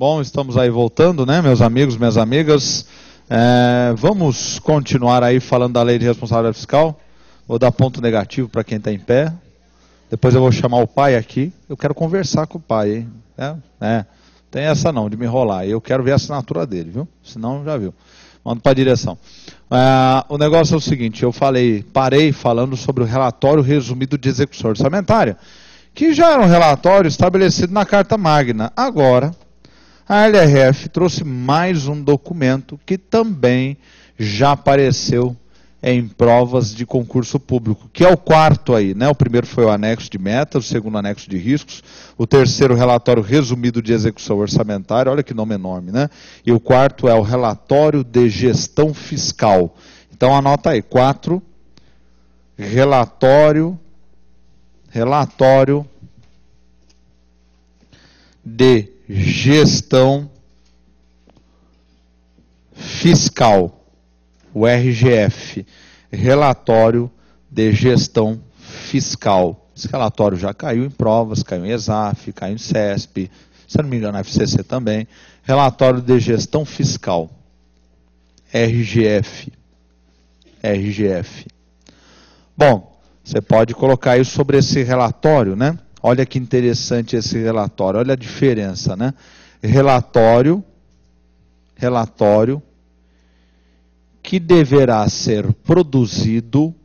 Bom, estamos aí voltando, né, meus amigos, minhas amigas. Vamos continuar aí falando da lei de responsabilidade fiscal. Vou dar ponto negativo para quem está em pé. Depois eu vou chamar o pai aqui. Eu quero conversar com o pai, hein? Tem essa não, de me enrolar. Eu quero ver a assinatura dele, viu? Senão já viu. Mando para a direção. O negócio é o seguinte, parei falando sobre o relatório resumido de execução orçamentária, que já era um relatório estabelecido na Carta Magna. Agora, a LRF trouxe mais um documento que também já apareceu em provas de concurso público, que é o quarto aí, né? O primeiro foi o anexo de metas, o segundo anexo de riscos, o terceiro relatório resumido de execução orçamentária, olha que nome enorme, né? E o quarto é o relatório de gestão fiscal. Então anota aí, 4, relatório de gestão fiscal, o RGF, relatório de gestão fiscal. Esse relatório já caiu em provas, caiu em ESAF, caiu em CESP, se não me engano, na FCC também. Relatório de gestão fiscal, RGF. Bom, você pode colocar isso sobre esse relatório, né? Olha que interessante esse relatório, olha a diferença, né? Relatório que deverá ser produzido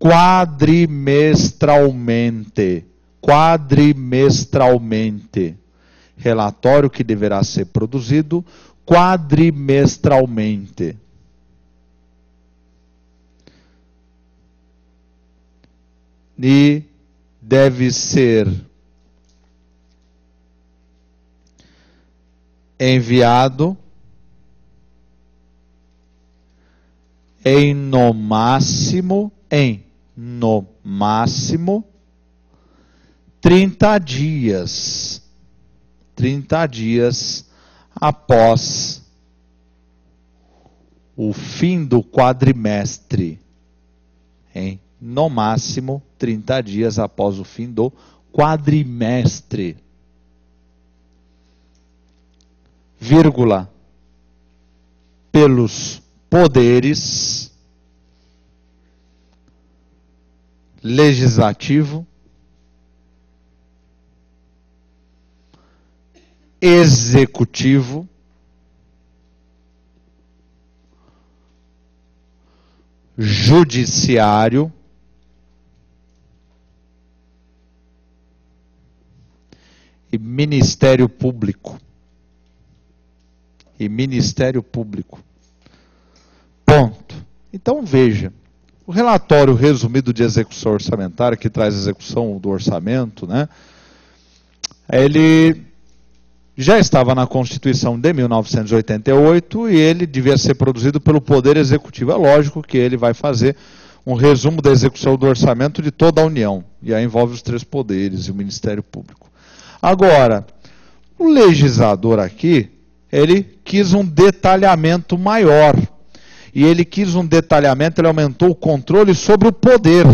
quadrimestralmente. Relatório que deverá ser produzido quadrimestralmente. E deve ser enviado no máximo 30 dias após o fim do quadrimestre. No máximo 30 dias após o fim do quadrimestre. Vírgula. Pelos poderes legislativo, executivo, judiciário e Ministério Público. Ponto. Então veja, o relatório resumido de execução orçamentária, que traz a execução do orçamento, né? Ele já estava na Constituição de 1988 e ele devia ser produzido pelo Poder Executivo. É lógico que ele vai fazer um resumo da execução do orçamento de toda a União. E aí envolve os 3 poderes e o Ministério Público. Agora, o legislador aqui, ele quis um detalhamento maior. E ele quis um detalhamento, ele aumentou o controle sobre o poder.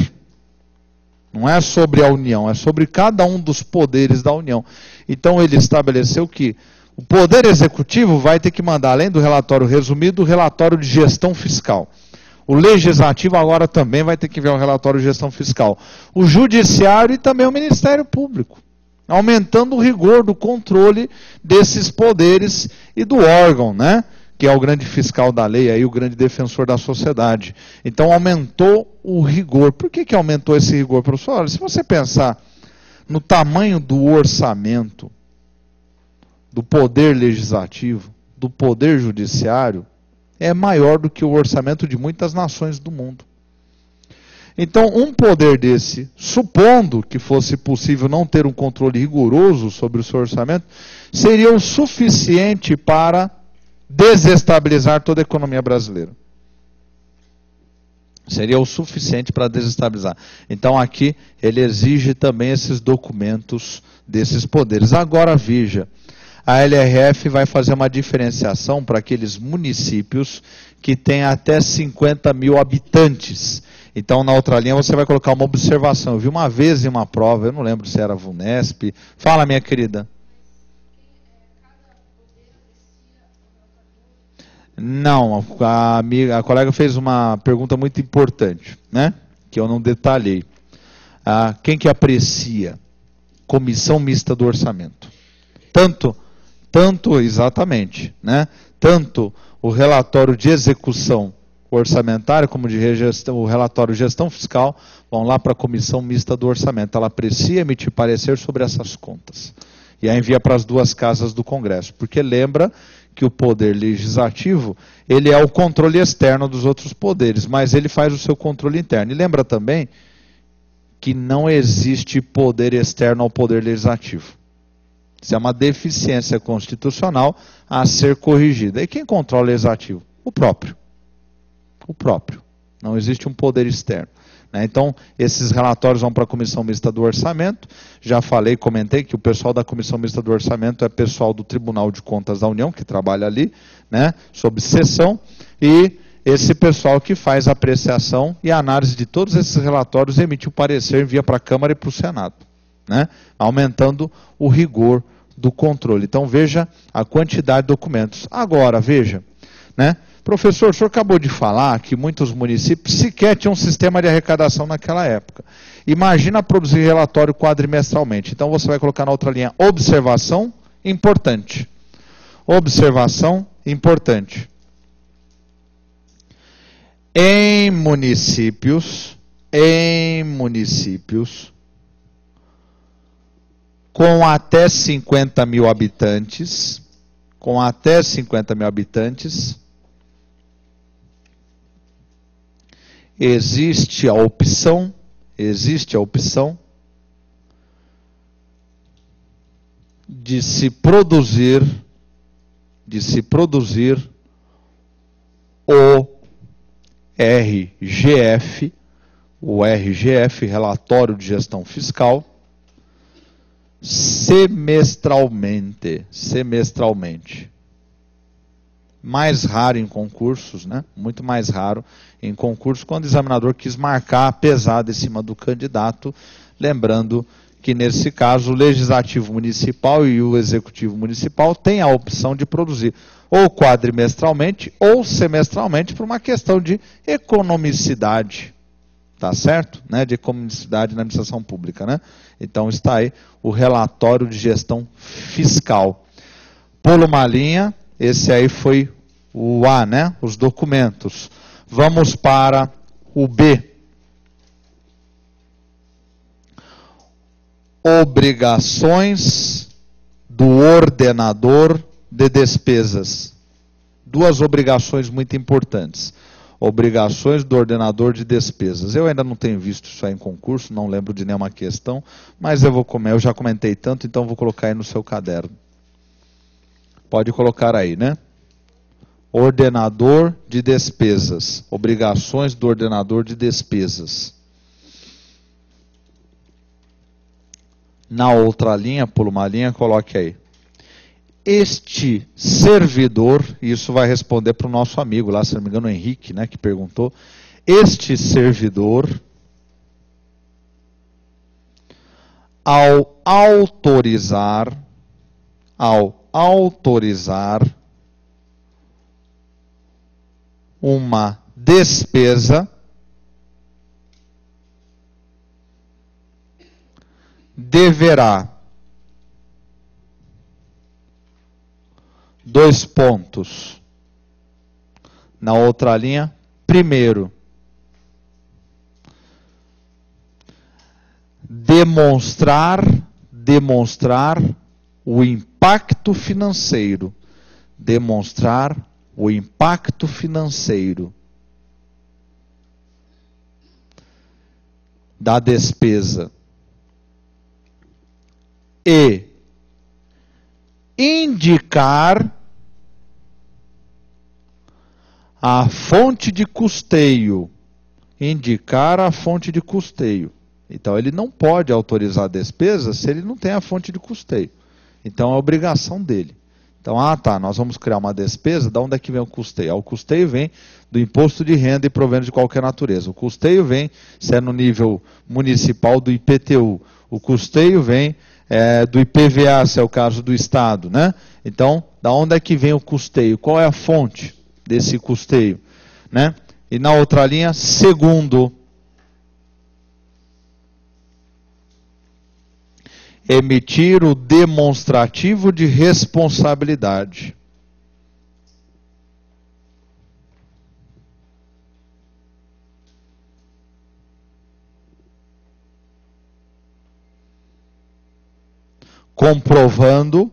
Não é sobre a União, é sobre cada um dos poderes da União. Então ele estabeleceu que o Poder Executivo vai ter que mandar, além do relatório resumido, o relatório de gestão fiscal. O Legislativo agora também vai ter que ver o relatório de gestão fiscal. O Judiciário e também o Ministério Público. Aumentando o rigor do controle desses poderes e do órgão, né? Que é o grande fiscal da lei, aí, o grande defensor da sociedade. Então aumentou o rigor. Por que aumentou esse rigor, professor? Olha, se você pensar no tamanho do orçamento, do poder legislativo, do poder judiciário, é maior do que o orçamento de muitas nações do mundo. Então, um poder desse, supondo que fosse possível não ter um controle rigoroso sobre o seu orçamento, seria o suficiente para desestabilizar toda a economia brasileira. Seria o suficiente para desestabilizar. Então, aqui, ele exige também esses documentos desses poderes. Agora, veja, a LRF vai fazer uma diferenciação para aqueles municípios que têm até 50 mil habitantes. Então, na outra linha, você vai colocar uma observação. Eu vi uma vez em uma prova, eu não lembro se era a VUNESP. Fala, minha querida. Não, a colega fez uma pergunta muito importante, né? Que eu não detalhei. Quem que aprecia? Comissão mista do orçamento. Tanto exatamente, né? Tanto o relatório de execução orçamentária como o relatório de gestão fiscal vão lá para a comissão mista do orçamento. Ela aprecia emitir parecer sobre essas contas. E aí envia para as duas casas do Congresso. Porque lembra que o poder legislativo, ele é o controle externo dos outros poderes, mas ele faz o seu controle interno. E lembra também que não existe poder externo ao poder legislativo. Isso é uma deficiência constitucional a ser corrigida. E quem controla o legislativo? O próprio. O próprio. Não existe um poder externo. Então, esses relatórios vão para a Comissão Mista do Orçamento. Já falei, comentei que o pessoal da Comissão Mista do Orçamento é pessoal do Tribunal de Contas da União, que trabalha ali, né, sob sessão, e esse pessoal que faz a apreciação e a análise de todos esses relatórios emite o parecer, envia para a Câmara e para o Senado, né, aumentando o rigor do controle. Então, veja a quantidade de documentos. Agora, veja, né? Professor, o senhor acabou de falar que muitos municípios sequer tinham um sistema de arrecadação naquela época. Imagina produzir relatório quadrimestralmente. Então você vai colocar na outra linha, observação importante. Observação importante. Em municípios com até 50 mil habitantes, existe a opção de se produzir o RGF, Relatório de Gestão Fiscal, semestralmente. Mais raro em concursos, né? Muito mais raro em concursos, quando o examinador quis marcar a pesada em cima do candidato, lembrando que nesse caso o Legislativo Municipal e o Executivo Municipal têm a opção de produzir ou quadrimestralmente ou semestralmente por uma questão de economicidade, tá certo? Né? De economicidade na administração pública, né? Então está aí o relatório de gestão fiscal. Pula uma linha. Esse aí foi o A, né? Os documentos. Vamos para o B. Obrigações do ordenador de despesas. Duas obrigações muito importantes. Obrigações do ordenador de despesas. Eu ainda não tenho visto isso aí em concurso, não lembro de nenhuma questão, mas eu já comentei tanto, então vou colocar aí no seu caderno. Pode colocar aí, né? Ordenador de despesas. Obrigações do ordenador de despesas. Na outra linha, pula uma linha, coloque aí. Este servidor, e isso vai responder para o nosso amigo lá, se não me engano, o Henrique, né, que perguntou. Este servidor, ao autorizar uma despesa, deverá, dois pontos, na outra linha, primeiro, demonstrar o impacto financeiro. Demonstrar o impacto financeiro da despesa. E indicar a fonte de custeio. Indicar a fonte de custeio. Então, ele não pode autorizar a despesa se ele não tem a fonte de custeio. Então, é obrigação dele. Então, nós vamos criar uma despesa, de onde é que vem o custeio? O custeio vem do imposto de renda e proventos de qualquer natureza. O custeio vem, se é no nível municipal, do IPTU. O custeio vem do IPVA, se é o caso do Estado, né? Então, da onde é que vem o custeio? Qual é a fonte? desse custeio, né? E na outra linha, segundo, emitir o demonstrativo de responsabilidade. Comprovando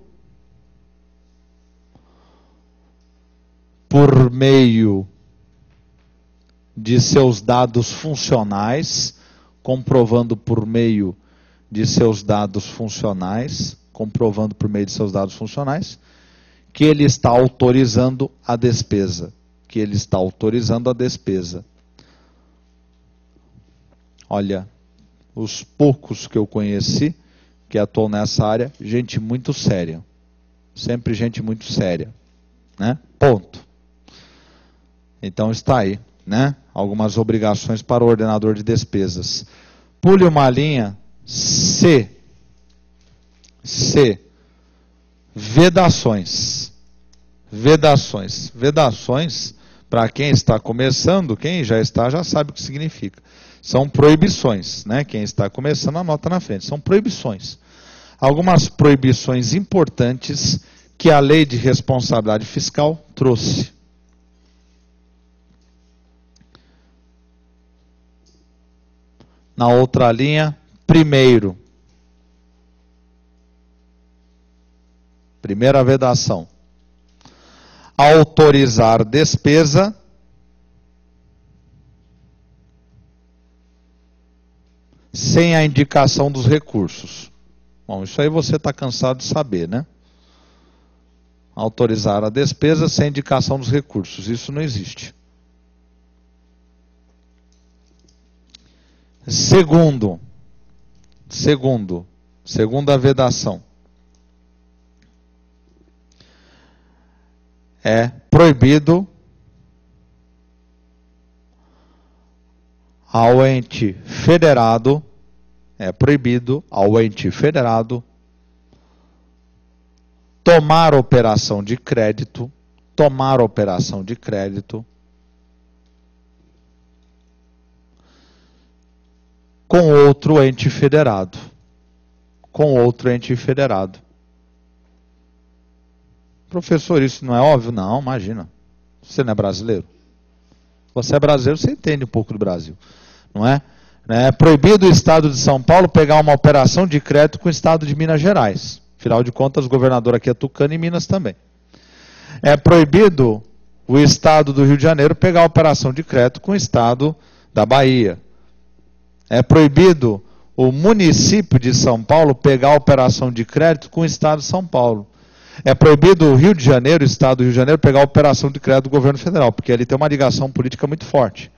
por meio de seus dados funcionais, que ele está autorizando a despesa, Olha, os poucos que eu conheci que atuam nessa área, gente muito séria. Sempre gente muito séria, né? Ponto. Então está aí, né? Algumas obrigações para o ordenador de despesas. Pule uma linha C. Vedações. Vedações, para quem está começando, quem já está já sabe o que significa. São proibições, né? Quem está começando anota na frente. São proibições. Algumas proibições importantes que a Lei de Responsabilidade Fiscal trouxe. Na outra linha, primeira vedação. Autorizar despesa sem a indicação dos recursos. Bom, isso aí você está cansado de saber, né? Autorizar a despesa sem indicação dos recursos. Isso não existe. Segunda vedação. É proibido ao ente federado, tomar operação de crédito, com outro ente federado. Professor, isso não é óbvio? Não, imagina. Você não é brasileiro? Você é brasileiro, você entende um pouco do Brasil, não é? É proibido o Estado de São Paulo pegar uma operação de crédito com o Estado de Minas Gerais. Afinal de contas, o governador aqui é tucano e Minas também. É proibido o Estado do Rio de Janeiro pegar a operação de crédito com o Estado da Bahia. É proibido o município de São Paulo pegar a operação de crédito com o Estado de São Paulo. É proibido o Rio de Janeiro, o Estado do Rio de Janeiro, pegar a operação de crédito do governo federal, porque ali tem uma ligação política muito forte,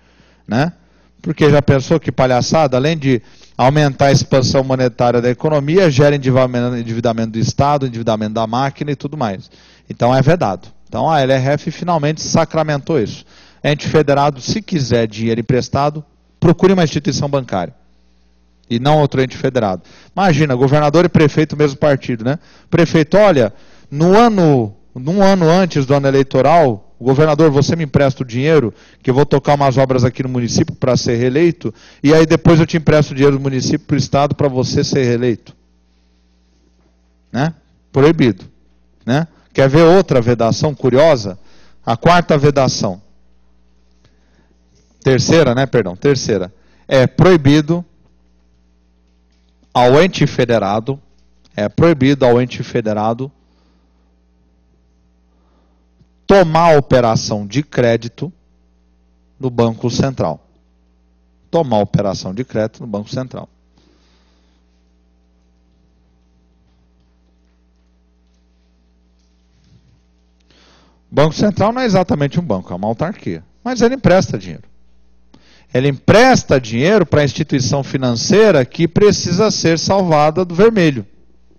né? Porque já pensou que palhaçada, além de aumentar a expansão monetária da economia, gera endividamento do Estado, endividamento da máquina e tudo mais. Então é vedado. Então a LRF finalmente sacramentou isso. Ente federado, se quiser dinheiro emprestado, procure uma instituição bancária. E não outro ente federado. Imagina, governador e prefeito, mesmo partido, né? Prefeito, olha, num ano antes do ano eleitoral, o governador, você me empresta o dinheiro, que eu vou tocar umas obras aqui no município para ser reeleito, e aí depois eu te empresto o dinheiro do município para o Estado para você ser reeleito. Né? Proibido. Né? Quer ver outra vedação curiosa? A quarta vedação. Terceira. É proibido ao ente federado, tomar operação de crédito no Banco Central. O Banco Central não é exatamente um banco, é uma autarquia. Mas ele empresta dinheiro. Ele empresta dinheiro para a instituição financeira que precisa ser salvada do vermelho.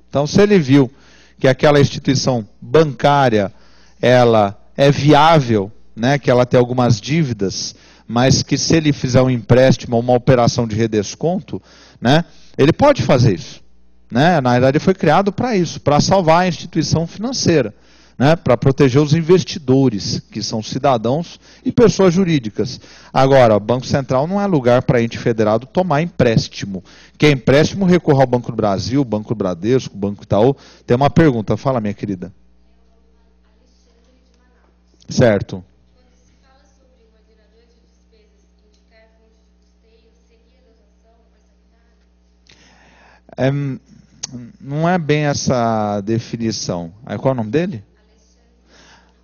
Então, se ele viu que aquela instituição bancária ela é viável, né, que ela tem algumas dívidas, mas que se ele fizer um empréstimo ou uma operação de redesconto, né, ele pode fazer isso. Né? Na verdade, ele foi criado para isso, para salvar a instituição financeira. né, para proteger os investidores, que são cidadãos e pessoas jurídicas. Agora, o Banco Central não é lugar para ente federado tomar empréstimo. Quem é empréstimo, recorra ao Banco do Brasil, Banco Bradesco, Banco Itaú. Tem uma pergunta, fala, minha querida. Certo. Não é bem essa definição. Qual é o nome dele?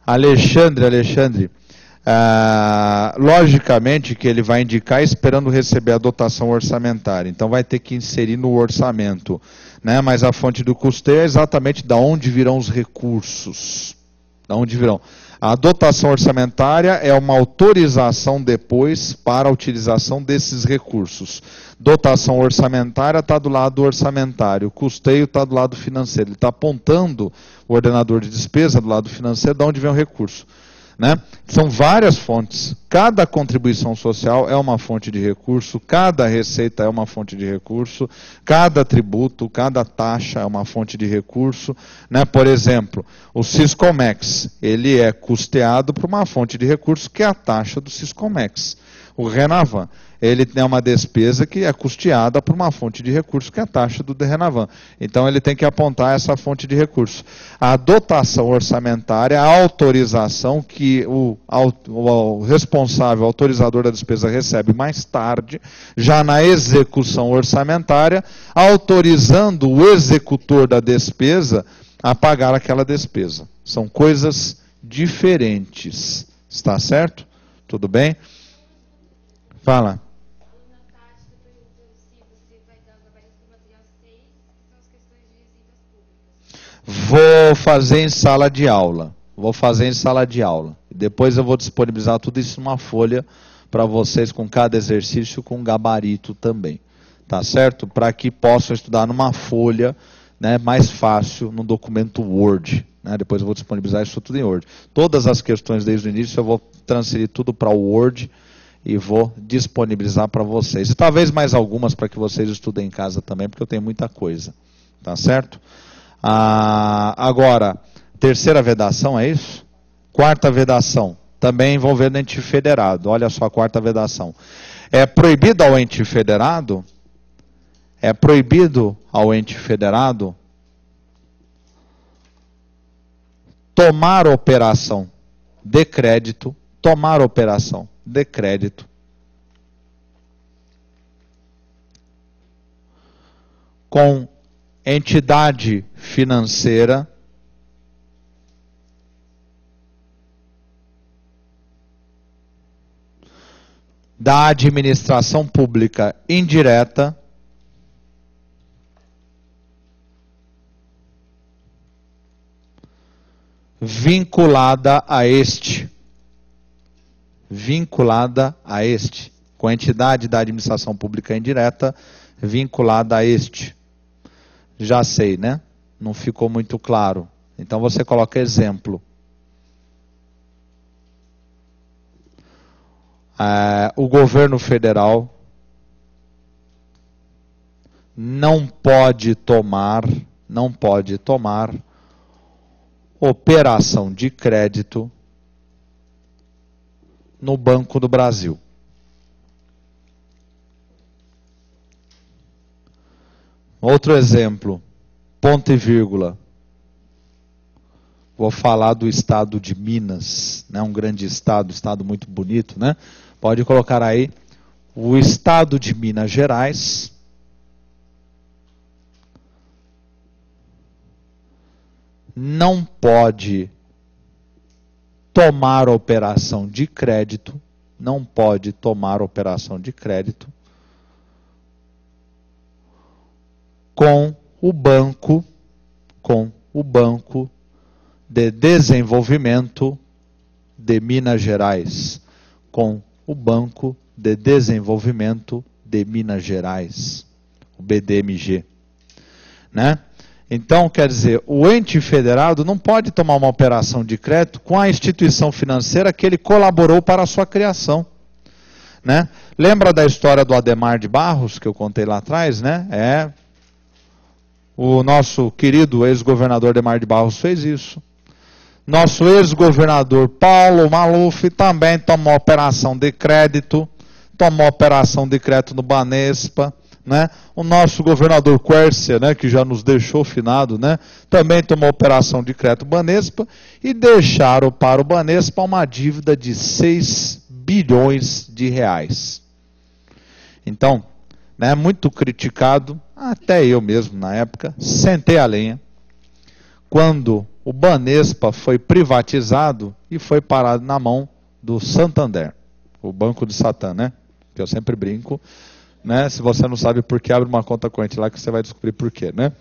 Alexandre. Logicamente que ele vai indicar esperando receber a dotação orçamentária. Então vai ter que inserir no orçamento. Né? Mas a fonte do custeio é exatamente de onde virão os recursos. De onde virão. A dotação orçamentária é uma autorização depois para a utilização desses recursos. Dotação orçamentária está do lado orçamentário, custeio está do lado financeiro. Ele está apontando o ordenador de despesa do lado financeiro, de onde vem o recurso. Né? São várias fontes. Cada contribuição social é uma fonte de recurso, cada receita é uma fonte de recurso, cada tributo, cada taxa é uma fonte de recurso. Né? Por exemplo, o Siscomex, ele é custeado por uma fonte de recurso que é a taxa do Siscomex. O Renavan, ele tem uma despesa que é custeada por uma fonte de recurso, que é a taxa do Renavan. Então, ele tem que apontar essa fonte de recurso. A dotação orçamentária, a autorização que o responsável, o autorizador da despesa recebe mais tarde, já na execução orçamentária, autorizando o executor da despesa a pagar aquela despesa. São coisas diferentes. Está certo? Tudo bem? Fala. Vou fazer em sala de aula. Depois eu vou disponibilizar tudo isso numa folha para vocês, com cada exercício, com gabarito também. Tá certo? Para que possam estudar numa folha, né, mais fácil, no documento Word. Né? Depois eu vou disponibilizar isso tudo em Word. Todas as questões desde o início eu vou transferir tudo para o Word e vou disponibilizar para vocês. E talvez mais algumas para que vocês estudem em casa também, porque eu tenho muita coisa. Tá certo? Agora, terceira vedação, é isso? Quarta vedação, também envolvendo ente federado. Olha só a quarta vedação. É proibido ao ente federado? É proibido ao ente federado tomar operação de crédito, com entidade financeira da administração pública indireta vinculada a este, com a entidade da administração pública indireta vinculada a este. Já sei, né? Não ficou muito claro. Então você coloca exemplo. O governo federal não pode tomar operação de crédito no Banco do Brasil. Outro exemplo, ponto e vírgula. Vou falar do estado de Minas, né? Um grande estado muito bonito, né? Pode colocar aí, o estado de Minas Gerais não pode tomar operação de crédito, com o Banco de Desenvolvimento de Minas Gerais, o BDMG, né? Então, quer dizer, o ente federado não pode tomar uma operação de crédito com a instituição financeira que ele colaborou para a sua criação. Né? Lembra da história do Adhemar de Barros, que eu contei lá atrás? Né? O nosso querido ex-governador Adhemar de Barros fez isso. Nosso ex-governador Paulo Maluf também tomou operação de crédito, tomou operação de crédito no Banespa, né? O nosso governador Quércia, né, que já nos deixou finado, né, também tomou operação de crédito Banespa e deixaram para o Banespa uma dívida de 6 bilhões de reais. Então, né, muito criticado, até eu mesmo na época, sentei a lenha, quando o Banespa foi privatizado e foi parado na mão do Santander, o banco de Satã, né, que eu sempre brinco, né? Se você não sabe por que, abre uma conta corrente lá que você vai descobrir por quê, né?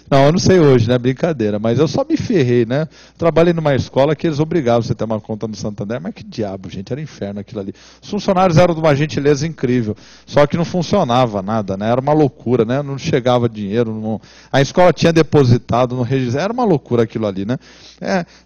Não, eu não sei hoje, né? Brincadeira, mas eu só me ferrei, né? Trabalhei numa escola que eles obrigavam você a ter uma conta no Santander, mas que diabo, gente, era inferno aquilo ali. Os funcionários eram de uma gentileza incrível, só que não funcionava nada, né? Era uma loucura, né? Não chegava dinheiro, não... a escola tinha depositado no registro, era uma loucura aquilo ali, né?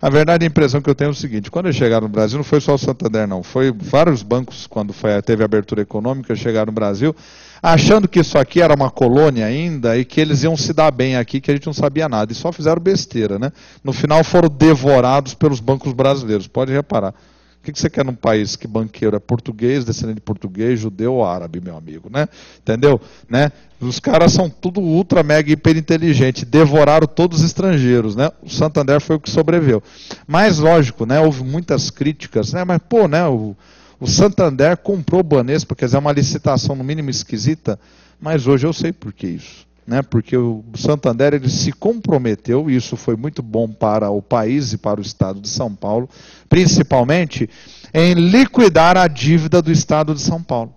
A verdade, a impressão que eu tenho é o seguinte, quando eles chegaram no Brasil, não foi só o Santander, não, foi vários bancos, quando teve a abertura econômica, chegaram no Brasil, achando que isso aqui era uma colônia ainda e que eles iam se dar bem aqui, que a gente não sabia nada. E só fizeram besteira, né? No final foram devorados pelos bancos brasileiros. Pode reparar. O que você quer num país que banqueiro é português, descendente de português, judeu ou árabe, meu amigo, né? Entendeu? Né? Os caras são tudo ultra, mega, hiper inteligente. Devoraram todos os estrangeiros, né? O Santander foi o que sobreviveu. Mas, lógico, né? Houve muitas críticas, né? Mas, pô, né? O Santander comprou o Banespa, quer dizer, é uma licitação no mínimo esquisita, mas hoje eu sei por que isso. Né? Porque o Santander ele se comprometeu, e isso foi muito bom para o país e para o estado de São Paulo, principalmente em liquidar a dívida do estado de São Paulo.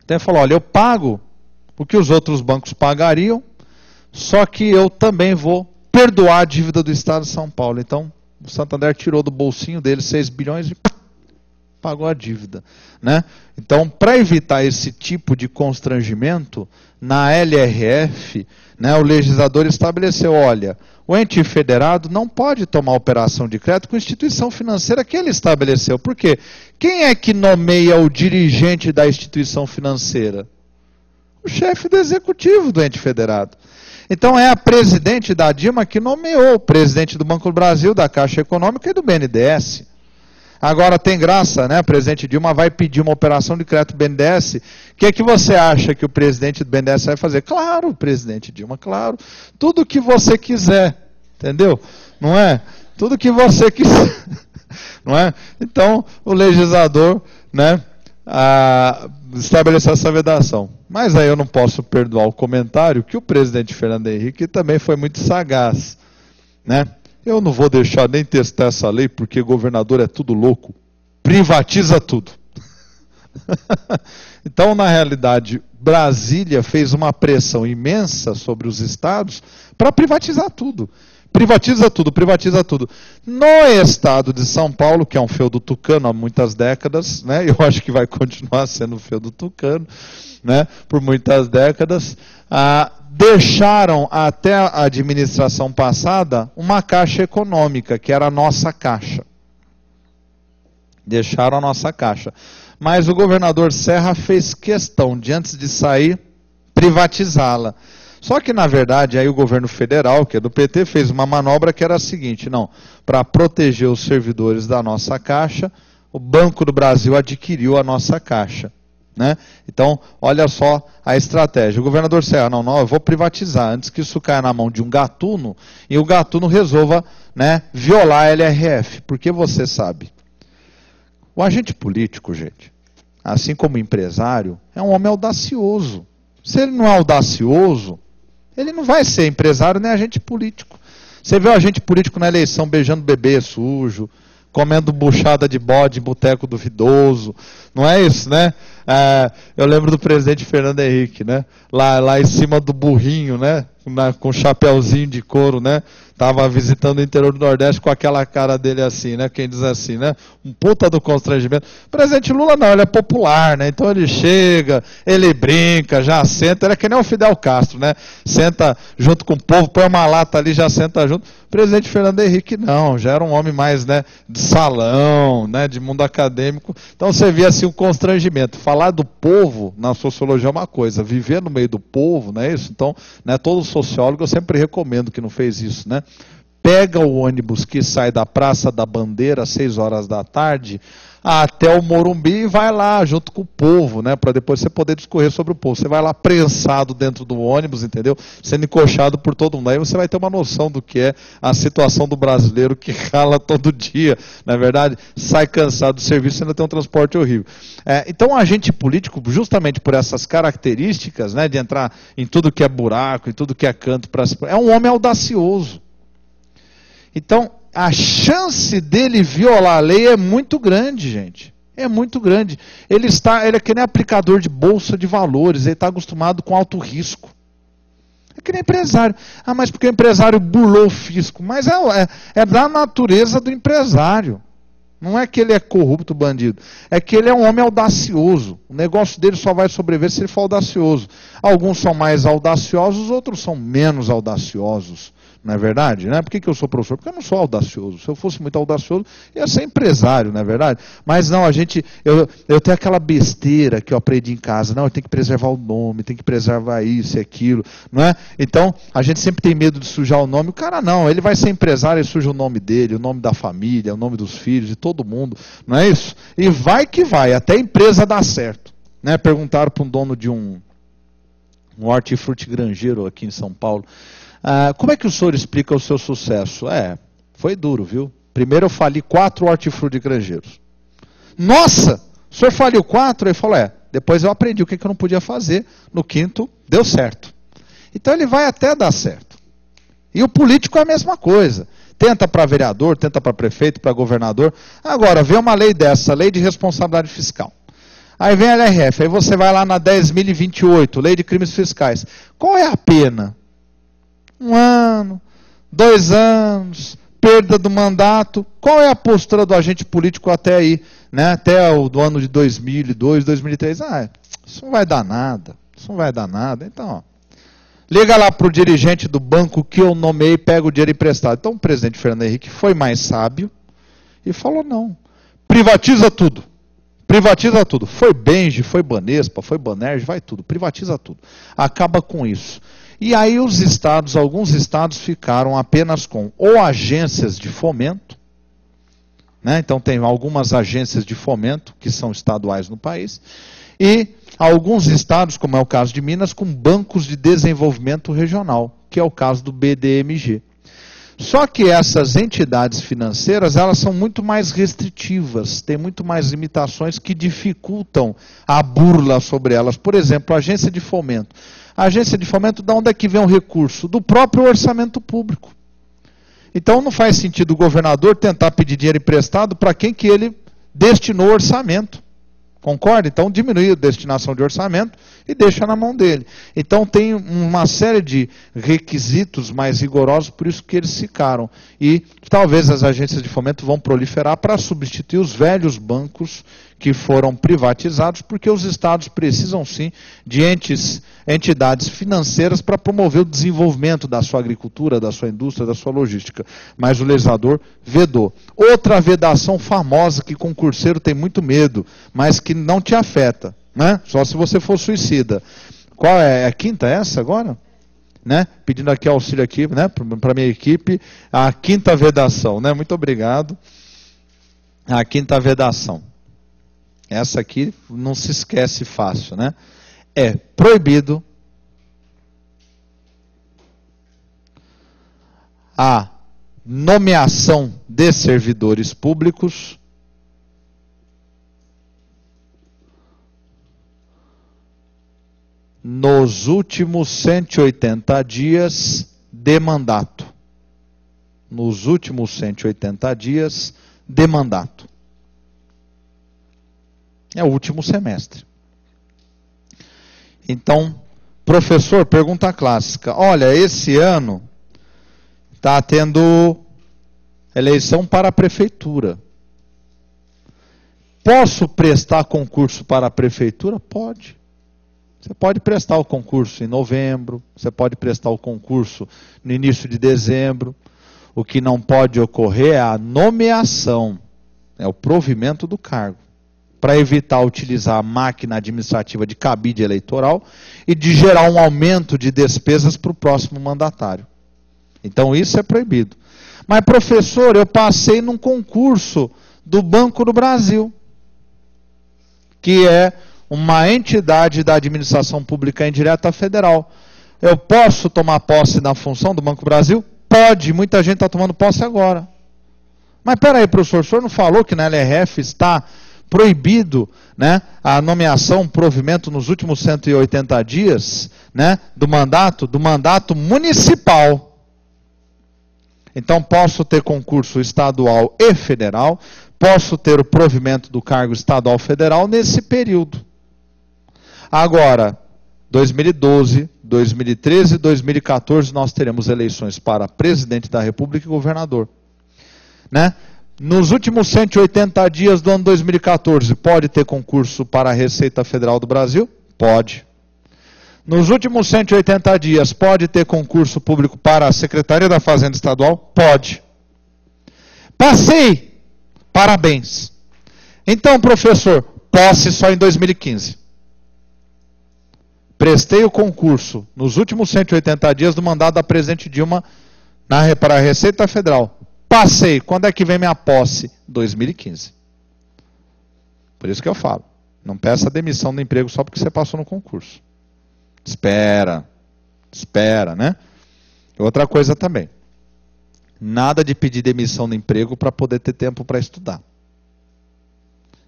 Então ele falou, olha, eu pago o que os outros bancos pagariam, só que eu também vou perdoar a dívida do estado de São Paulo. Então o Santander tirou do bolsinho dele 6 bilhões e pagou a dívida, né? Então, para evitar esse tipo de constrangimento, na LRF, né, o legislador estabeleceu, olha, o ente federado não pode tomar operação de crédito com instituição financeira que ele estabeleceu. Por quê? Quem é que nomeia o dirigente da instituição financeira? O chefe do executivo do ente federado. Então, é a presidente da Dilma que nomeou o presidente do Banco do Brasil, da Caixa Econômica e do BNDES. Agora tem graça, né? O presidente Dilma vai pedir uma operação de crédito do BNDES. O que você acha que o presidente do BNDES vai fazer? Claro, presidente Dilma, claro. Tudo que você quiser, entendeu? Não é? Tudo que você quiser, não é? Então, o legislador, né, estabeleceu essa vedação. Mas aí eu não posso perdoar o comentário que o presidente Fernando Henrique também foi muito sagaz, né? Eu não vou deixar nem testar essa lei, porque governador é tudo louco. Privatiza tudo. Então, na realidade, Brasília fez uma pressão imensa sobre os estados para privatizar tudo. Privatiza tudo, privatiza tudo. No estado de São Paulo, que é um feudo tucano há muitas décadas, né? Eu acho que vai continuar sendo feudo tucano, né? Por muitas décadas, deixaram até a administração passada uma caixa econômica, que era a nossa caixa. Deixaram a nossa caixa. Mas o governador Serra fez questão de, antes de sair, privatizá-la. Só que, na verdade, aí o governo federal, que é do PT, fez uma manobra que era a seguinte, não, para proteger os servidores da nossa caixa, o Banco do Brasil adquiriu a nossa caixa. Né? Então, olha só a estratégia. O governador Serra, não, eu vou privatizar antes que isso caia na mão de um gatuno e o gatuno resolva, né, violar a LRF. Porque você sabe, o agente político, gente, assim como o empresário, é um homem audacioso. Se ele não é audacioso, ele não vai ser empresário nem agente político. Você vê o agente político na eleição beijando bebê sujo, comendo buchada de bode em boteco duvidoso, não é isso, né? Eu lembro do presidente Fernando Henrique, né? Lá em cima do burrinho, né? Com chapéuzinho de couro, né? Estava visitando o interior do Nordeste com aquela cara dele assim, né? Quem diz assim, né? Um puta do constrangimento. O presidente Lula não, ele é popular, né? Então ele chega, ele brinca, já senta, ele é que nem o Fidel Castro, né? Senta junto com o povo, põe uma lata ali, já senta junto. O presidente Fernando Henrique não, já era um homem mais, né, de salão, né, de mundo acadêmico. Então você via assim o constrangimento. Falar do povo na sociologia é uma coisa, viver no meio do povo, não é isso? Então, né, todo sociólogo eu sempre recomendo que não fez isso, né? pega o ônibus que sai da Praça da Bandeira às 6 horas da tarde até o Morumbi e vai lá junto com o povo, né, para depois você poder discorrer sobre o povo. Você vai lá prensado dentro do ônibus, entendeu? Sendo encoxado por todo mundo. Aí você vai ter uma noção do que é a situação do brasileiro que rala todo dia, não é verdade? Sai cansado do serviço e ainda tem um transporte horrível. Então, o agente político, justamente por essas características, né, de entrar em tudo que é buraco, em tudo que é canto, é um homem audacioso. Então, a chance dele violar a lei é muito grande, gente. É muito grande. Ele é que nem aplicador de bolsa de valores, ele está acostumado com alto risco. É que nem empresário. Ah, mas porque o empresário burlou o fisco. Mas é da natureza do empresário. Não é que ele é corrupto, bandido. É que ele é um homem audacioso. O negócio dele só vai sobreviver se ele for audacioso. Alguns são mais audaciosos, outros são menos audaciosos. Não é verdade? Né? Por que eu sou professor? Porque eu não sou audacioso. Se eu fosse muito audacioso, ia ser empresário, não é verdade? Mas não, eu tenho aquela besteira que eu aprendi em casa. Não, eu tenho que preservar o nome, tem que preservar isso e aquilo. Não é? Então, a gente sempre tem medo de sujar o nome. O cara não, ele vai ser empresário e suja o nome dele, o nome da família, o nome dos filhos, de todo mundo. Não é isso? E vai que vai, até a empresa dá certo. Né? Perguntaram para um dono de um hortifruti granjeiro aqui em São Paulo. Como é que o senhor explica o seu sucesso? Foi duro, viu? Primeiro eu fali 4 hortifruti granjeiros. Nossa! O senhor faliu 4? Ele falou, depois eu aprendi o que eu não podia fazer. No 5º, deu certo. Então ele vai até dar certo. E o político é a mesma coisa. Tenta para vereador, tenta para prefeito, para governador. Agora, vem uma lei dessa, lei de responsabilidade fiscal. Aí vem a LRF, aí você vai lá na 10.028, lei de crimes fiscais. Qual é a pena? 1 ano, 2 anos, perda do mandato. Qual é a postura do agente político até aí? Né? Até o do ano de 2002, 2003. Isso não vai dar nada. Isso não vai dar nada. Então, liga lá para o dirigente do banco que eu nomeei e pega o dinheiro emprestado. Então o presidente Fernando Henrique foi mais sábio e falou não. Privatiza tudo. Privatiza tudo. Foi Benji, foi Banespa, foi Banerj, vai tudo. Privatiza tudo. Acaba com isso. E aí alguns estados ficaram apenas com ou agências de fomento, né? Então tem algumas agências de fomento que são estaduais no país, e alguns estados, como é o caso de Minas, com bancos de desenvolvimento regional, que é o caso do BDMG. Só que essas entidades financeiras, elas são muito mais restritivas, têm muito mais limitações que dificultam a burla sobre elas. Por exemplo, a agência de fomento. A agência de fomento, de onde é que vem o recurso? Do próprio orçamento público. Então não faz sentido o governador tentar pedir dinheiro emprestado para quem que ele destinou o orçamento. Concorda? Então diminui a destinação de orçamento e deixa na mão dele. Então tem uma série de requisitos mais rigorosos, por isso que eles ficaram. E talvez as agências de fomento vão proliferar para substituir os velhos bancos que foram privatizados, porque os estados precisam sim de entidades financeiras para promover o desenvolvimento da sua agricultura, da sua indústria, da sua logística. Mas o legislador vedou. Outra vedação famosa que concurseiro tem muito medo, mas que não te afeta, né? Só se você for suicida. Qual é? A 5ª essa agora? Né? Pedindo aqui auxílio aqui, né? Para a minha equipe, a 5ª vedação, né? Muito obrigado. A 5ª vedação. Essa aqui não se esquece fácil, né? É proibido a nomeação de servidores públicos nos últimos 180 dias de mandato. Nos últimos 180 dias de mandato. É o último semestre. Então, professor, pergunta clássica. Olha, esse ano está tendo eleição para a prefeitura. Posso prestar concurso para a prefeitura? Pode. Você pode prestar o concurso em novembro, você pode prestar o concurso no início de dezembro. O que não pode ocorrer é a nomeação, é o provimento do cargo, para evitar utilizar a máquina administrativa de cabide eleitoral e de gerar um aumento de despesas para o próximo mandatário. Então isso é proibido. Mas, professor, eu passei num concurso do Banco do Brasil, que é uma entidade da administração pública indireta federal. Eu posso tomar posse na função do Banco do Brasil? Pode, muita gente está tomando posse agora. Mas peraí, professor, o senhor não falou que na LRF está proibido, né, a nomeação, provimento nos últimos 180 dias, né, do mandato municipal. Então posso ter concurso estadual e federal, posso ter o provimento do cargo estadual federal nesse período. Agora, 2012, 2013 e 2014 nós teremos eleições para presidente da República e governador. Né? Nos últimos 180 dias do ano 2014, pode ter concurso para a Receita Federal do Brasil? Pode. Nos últimos 180 dias, pode ter concurso público para a Secretaria da Fazenda Estadual? Pode. Passei! Parabéns. Então, professor, posse só em 2015. Prestei o concurso nos últimos 180 dias do mandato da presidente Dilma para a Receita Federal. Passei. Quando é que vem minha posse? 2015. Por isso que eu falo. Não peça demissão do emprego só porque você passou no concurso. Espera, né? Outra coisa também. Nada de pedir demissão do emprego para poder ter tempo para estudar.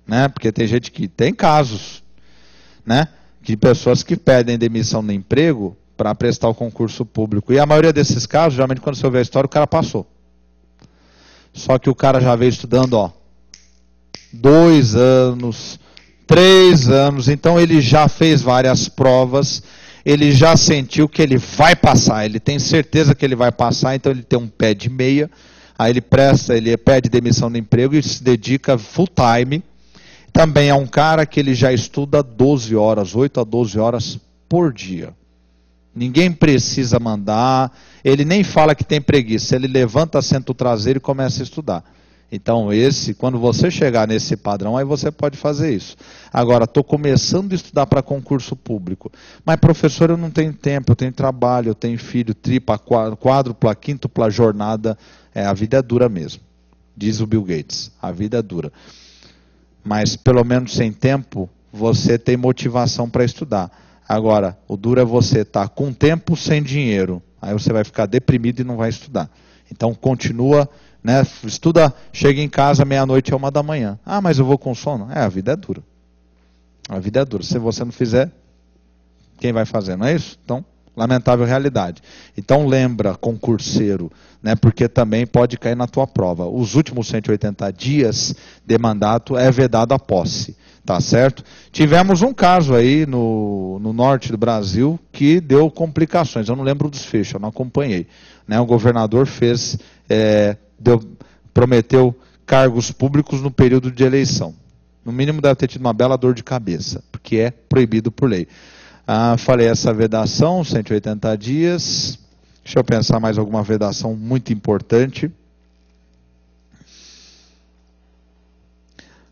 Né? Porque tem gente que tem casos, né, de pessoas que pedem demissão do emprego para prestar o concurso público. E a maioria desses casos, geralmente quando você vê a história, o cara passou. Só que o cara já veio estudando, 2 anos, 3 anos, então ele já fez várias provas, ele já sentiu que ele vai passar, ele tem certeza que ele vai passar, então ele tem um pé de meia, aí ele pede demissão do emprego e se dedica full time. Também é um cara que ele já estuda 12 horas, 8 a 12 horas por dia. Ninguém precisa mandar, ele nem fala que tem preguiça, ele levanta, senta o traseiro e começa a estudar. Então quando você chegar nesse padrão, aí você pode fazer isso. Agora, estou começando a estudar para concurso público. Mas, professor, eu não tenho tempo, eu tenho trabalho, eu tenho filho, tripla, quádrupla, quíntupla jornada. A vida é dura mesmo, diz o Bill Gates, a vida é dura. Mas, pelo menos sem tempo, você tem motivação para estudar. Agora, o duro é você estar com tempo sem dinheiro. Aí você vai ficar deprimido e não vai estudar. Então, continua, né? Estuda, chega em casa meia-noite, 1 da manhã. Ah, mas eu vou com sono? A vida é dura. A vida é dura. Se você não fizer, quem vai fazer? Não é isso? Então, lamentável realidade. Então, lembra, concurseiro, né? Porque também pode cair na tua prova. Os últimos 180 dias de mandato é vedado a posse. Tá certo? Tivemos um caso aí no norte do Brasil que deu complicações. Eu não lembro o desfecho, eu não acompanhei. Né? O governador prometeu cargos públicos no período de eleição. No mínimo deve ter tido uma bela dor de cabeça, porque é proibido por lei. Falei essa vedação, 180 dias. Deixa eu pensar mais alguma vedação muito importante.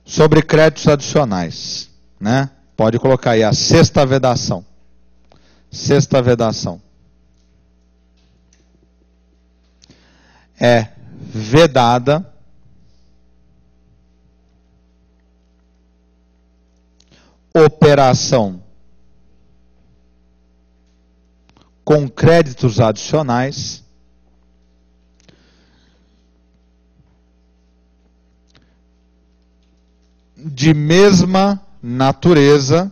Sobre créditos adicionais, né? Pode colocar aí a sexta vedação. Sexta vedação. É vedada operação com créditos adicionais de mesma natureza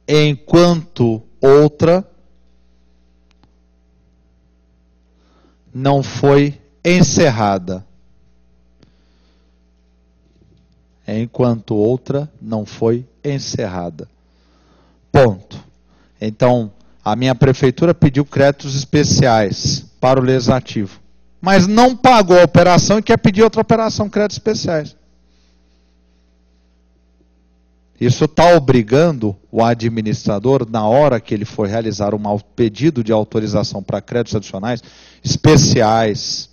enquanto outra não foi encerrada. Enquanto outra não foi encerrada. Ponto. Então, a minha prefeitura pediu créditos especiais para o legislativo, mas não pagou a operação e quer pedir outra operação, créditos especiais. Isso está obrigando o administrador, na hora que ele for realizar um pedido de autorização para créditos adicionais, especiais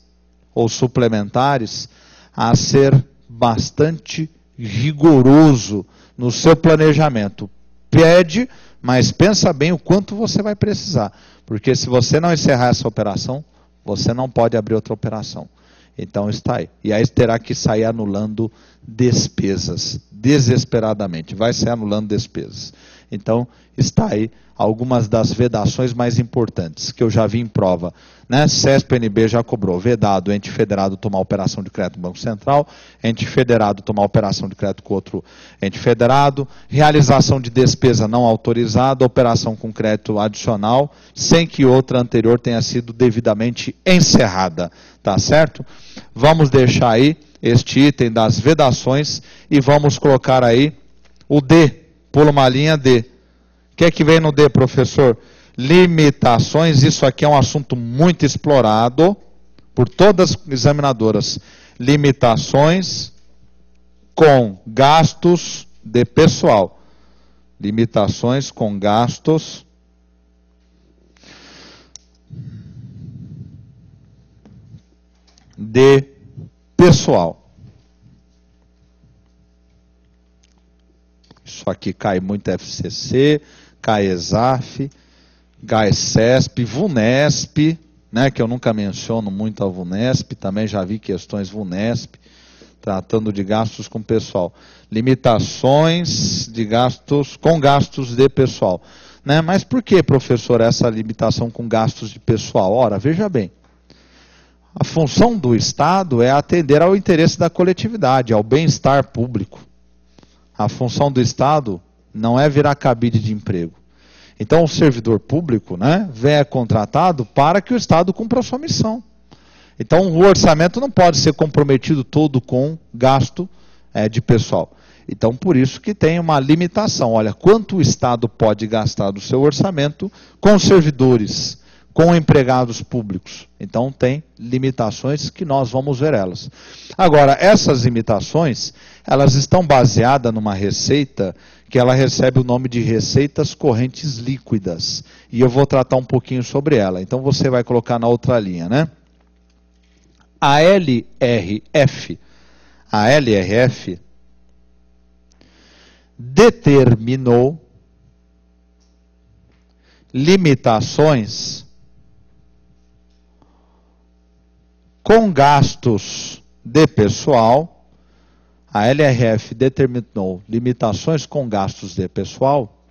ou suplementares, a ser bastante rigoroso no seu planejamento. pede, mas pensa bem o quanto você vai precisar. Porque se você não encerrar essa operação, você não pode abrir outra operação. Então está aí. E aí terá que sair anulando despesas, desesperadamente. Vai sair anulando despesas. Então está aí algumas das vedações mais importantes, que eu já vi em prova. Né? CESP-NB já cobrou. Vedado, ente federado tomar operação de crédito no Banco Central, ente federado tomar operação de crédito com outro ente federado, realização de despesa não autorizada, operação com crédito adicional, sem que outra anterior tenha sido devidamente encerrada. Tá certo? Vamos deixar aí este item das vedações e vamos colocar aí o D. Pula uma linha D. O que é que vem no D, professor? Limitações. Isso aqui é um assunto muito explorado por todas as examinadoras. Limitações com gastos de pessoal. Limitações com gastos de pessoal. Isso aqui cai muito FCC, cai ESAF, cai CESP, VUNESP, né, que eu nunca menciono muito a VUNESP, também já vi questões VUNESP, tratando de gastos com pessoal. Limitações de gastos com gastos de pessoal. Né? Mas por que, professor, essa limitação com gastos de pessoal? Ora, veja bem. A função do Estado é atender ao interesse da coletividade, ao bem-estar público. A função do Estado não é virar cabide de emprego. Então, o servidor público, né, é contratado para que o Estado cumpra a sua missão. Então, o orçamento não pode ser comprometido todo com gasto de pessoal. Então, por isso que tem uma limitação. Olha, quanto o Estado pode gastar do seu orçamento com servidores, com empregados públicos. Então, tem limitações que nós vamos ver elas. Agora, essas limitações, elas estão baseadas numa receita que ela recebe o nome de receitas correntes líquidas. E eu vou tratar um pouquinho sobre ela. Então, você vai colocar na outra linha, né? A LRF determinou limitações com gastos de pessoal. A LRF determinou limitações com gastos de pessoal,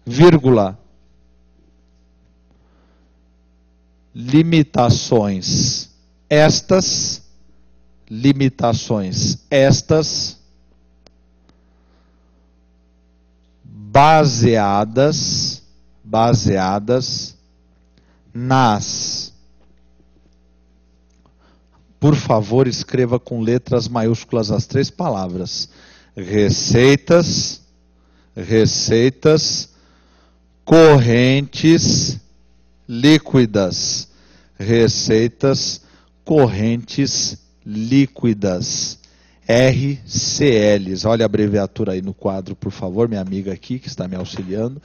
vírgula, limitações estas baseadas nas, por favor, escreva com letras maiúsculas as três palavras, receitas correntes líquidas, receitas correntes líquidas, RCLs. Olha a abreviatura aí no quadro, por favor, minha amiga aqui que está me auxiliando.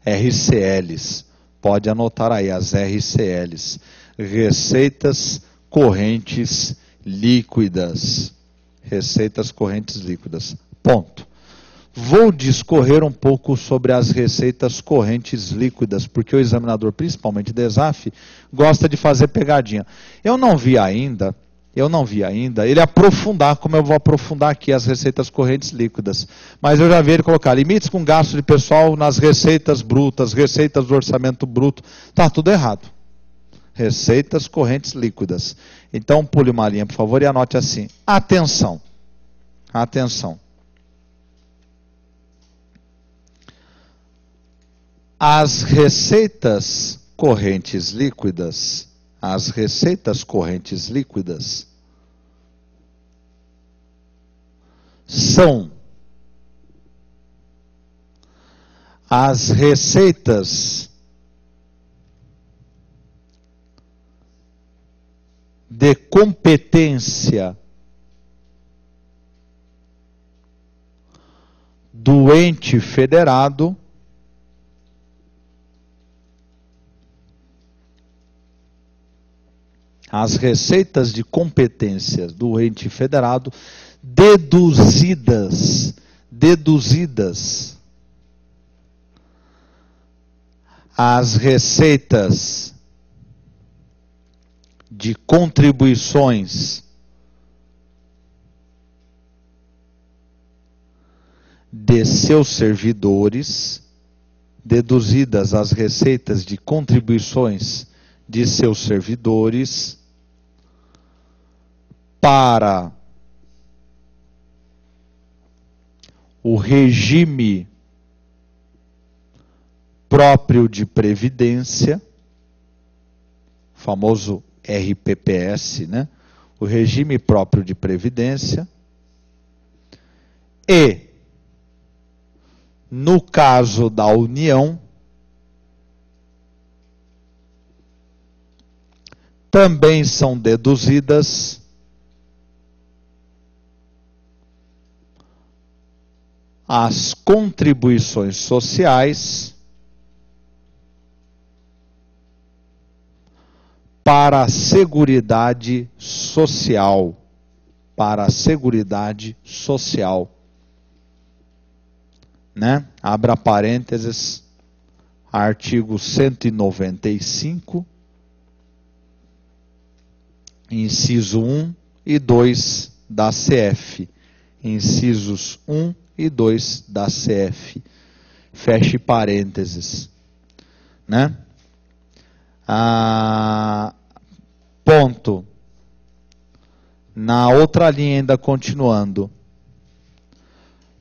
RCLs. Pode anotar aí as RCLs. Receitas correntes líquidas. Receitas correntes líquidas. Ponto. Vou discorrer um pouco sobre as receitas correntes líquidas, porque o examinador, principalmente da ESAF, gosta de fazer pegadinha. Eu não vi ainda ele aprofundar, como eu vou aprofundar aqui as receitas correntes líquidas. Mas eu já vi ele colocar limites com gasto de pessoal nas receitas brutas, receitas do orçamento bruto. Está tudo errado. Receitas correntes líquidas. Então, pule uma linha, por favor, e anote assim. Atenção. As receitas correntes líquidas são as receitas de competência do ente federado as receitas de competência do ente federado deduzidas deduzidas as receitas de contribuições de seus servidores, deduzidas as receitas de contribuições de seus servidores, para o regime próprio de previdência, famoso RPPS, né? O regime próprio de previdência, e, no caso da União, também são deduzidas as contribuições sociais para a Seguridade Social, né? Abra parênteses, artigo 195, inciso 1 e 2 da CF, incisos 1 e 2 da CF, feche parênteses, né? Ponto. Na outra linha, ainda continuando,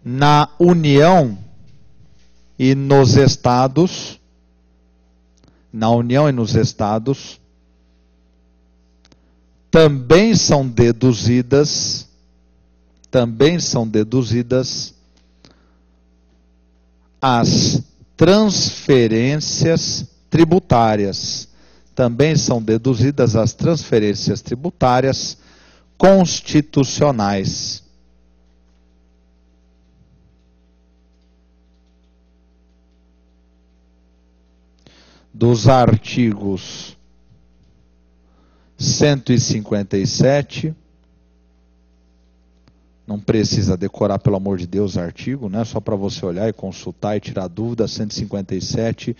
na União e nos Estados, também são deduzidas as transferências tributárias. Também são deduzidas as transferências tributárias constitucionais. Dos artigos 157, não precisa decorar, pelo amor de Deus, o artigo, né? Só para você olhar e consultar e tirar dúvida, 157,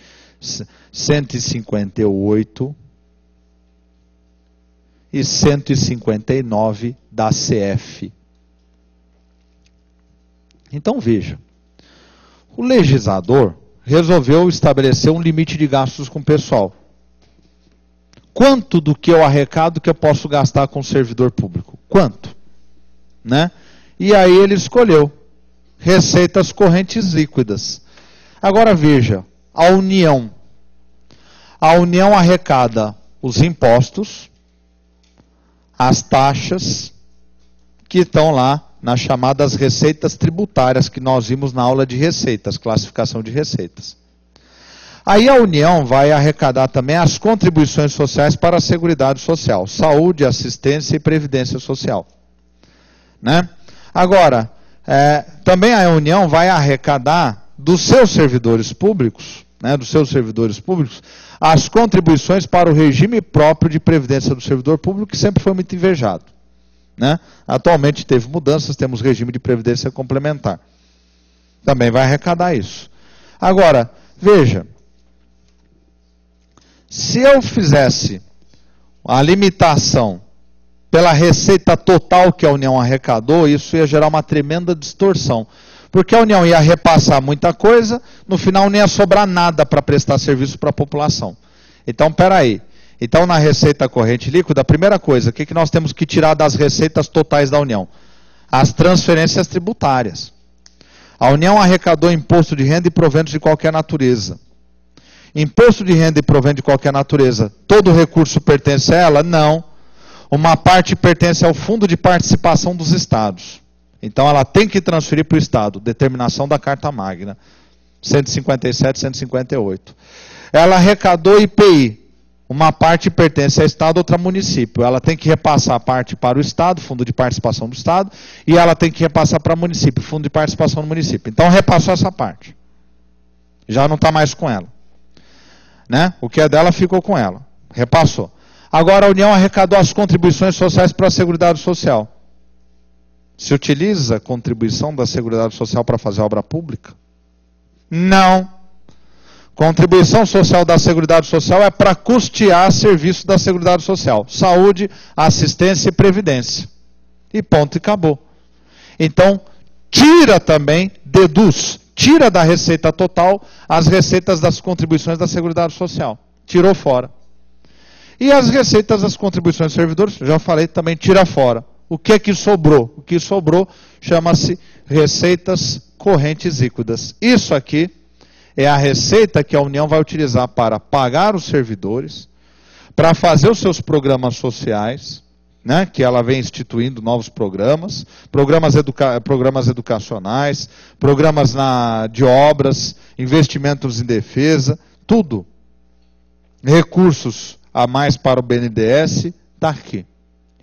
158 e 159 da CF. Então veja, o legislador resolveu estabelecer um limite de gastos com o pessoal. Quanto do que eu arrecado que eu posso gastar com o servidor público? Quanto? Né? E aí ele escolheu receitas correntes líquidas. Agora veja, a União arrecada os impostos, as taxas, que estão lá nas chamadas receitas tributárias, que nós vimos na aula de receitas, classificação de receitas. Aí a União vai arrecadar também as contribuições sociais para a Seguridade Social, saúde, assistência e previdência social, né? Agora, também a União vai arrecadar dos seus servidores públicos, né, as contribuições para o regime próprio de previdência do servidor público, que sempre foi muito invejado, né? Atualmente teve mudanças, temos regime de previdência complementar. Também vai arrecadar isso. Agora, veja, se eu fizesse a limitação pela receita total que a União arrecadou, isso ia gerar uma tremenda distorção. Porque a União ia repassar muita coisa, no final não ia sobrar nada para prestar serviço para a população. Então, peraí. Então, na receita corrente líquida, a primeira coisa, o que nós temos que tirar das receitas totais da União? As transferências tributárias. A União arrecadou imposto de renda e proventos de qualquer natureza. Imposto de renda e provento de qualquer natureza, todo recurso pertence a ela? Não. Uma parte pertence ao Fundo de Participação dos Estados. Então ela tem que transferir para o Estado, determinação da Carta Magna, 157, 158. Ela arrecadou IPI, uma parte pertence ao Estado, outra ao município. Ela tem que repassar a parte para o Estado, Fundo de Participação do Estado, e ela tem que repassar para o município, Fundo de Participação do município. Então repassou essa parte. Já não está mais com ela. Né? O que é dela ficou com ela. Repassou. Agora a União arrecadou as contribuições sociais para a Seguridade Social. Se utiliza a contribuição da Seguridade Social para fazer obra pública? Não. Contribuição social da Seguridade Social é para custear serviço da Seguridade Social. Saúde, assistência e previdência. E ponto, e acabou. Então, tira também, deduz, tira da receita total as receitas das contribuições da Seguridade Social. Tirou fora. E as receitas das contribuições dos servidores, já falei, também tira fora. O que é que sobrou? O que sobrou chama-se receitas correntes líquidas. Isso aqui é a receita que a União vai utilizar para pagar os servidores, para fazer os seus programas sociais, né, que ela vem instituindo novos programas, programas educacionais, programas de obras, investimentos em defesa, tudo. Recursos a mais para o BNDES, está aqui.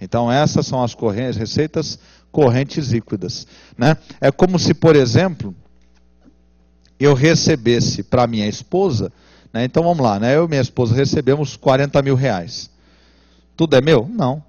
Então essas são as receitas correntes líquidas. Né? É como se, por exemplo, eu recebesse para minha esposa, né? Então vamos lá, né? Eu e minha esposa recebemos 40 mil reais. Tudo é meu? Não.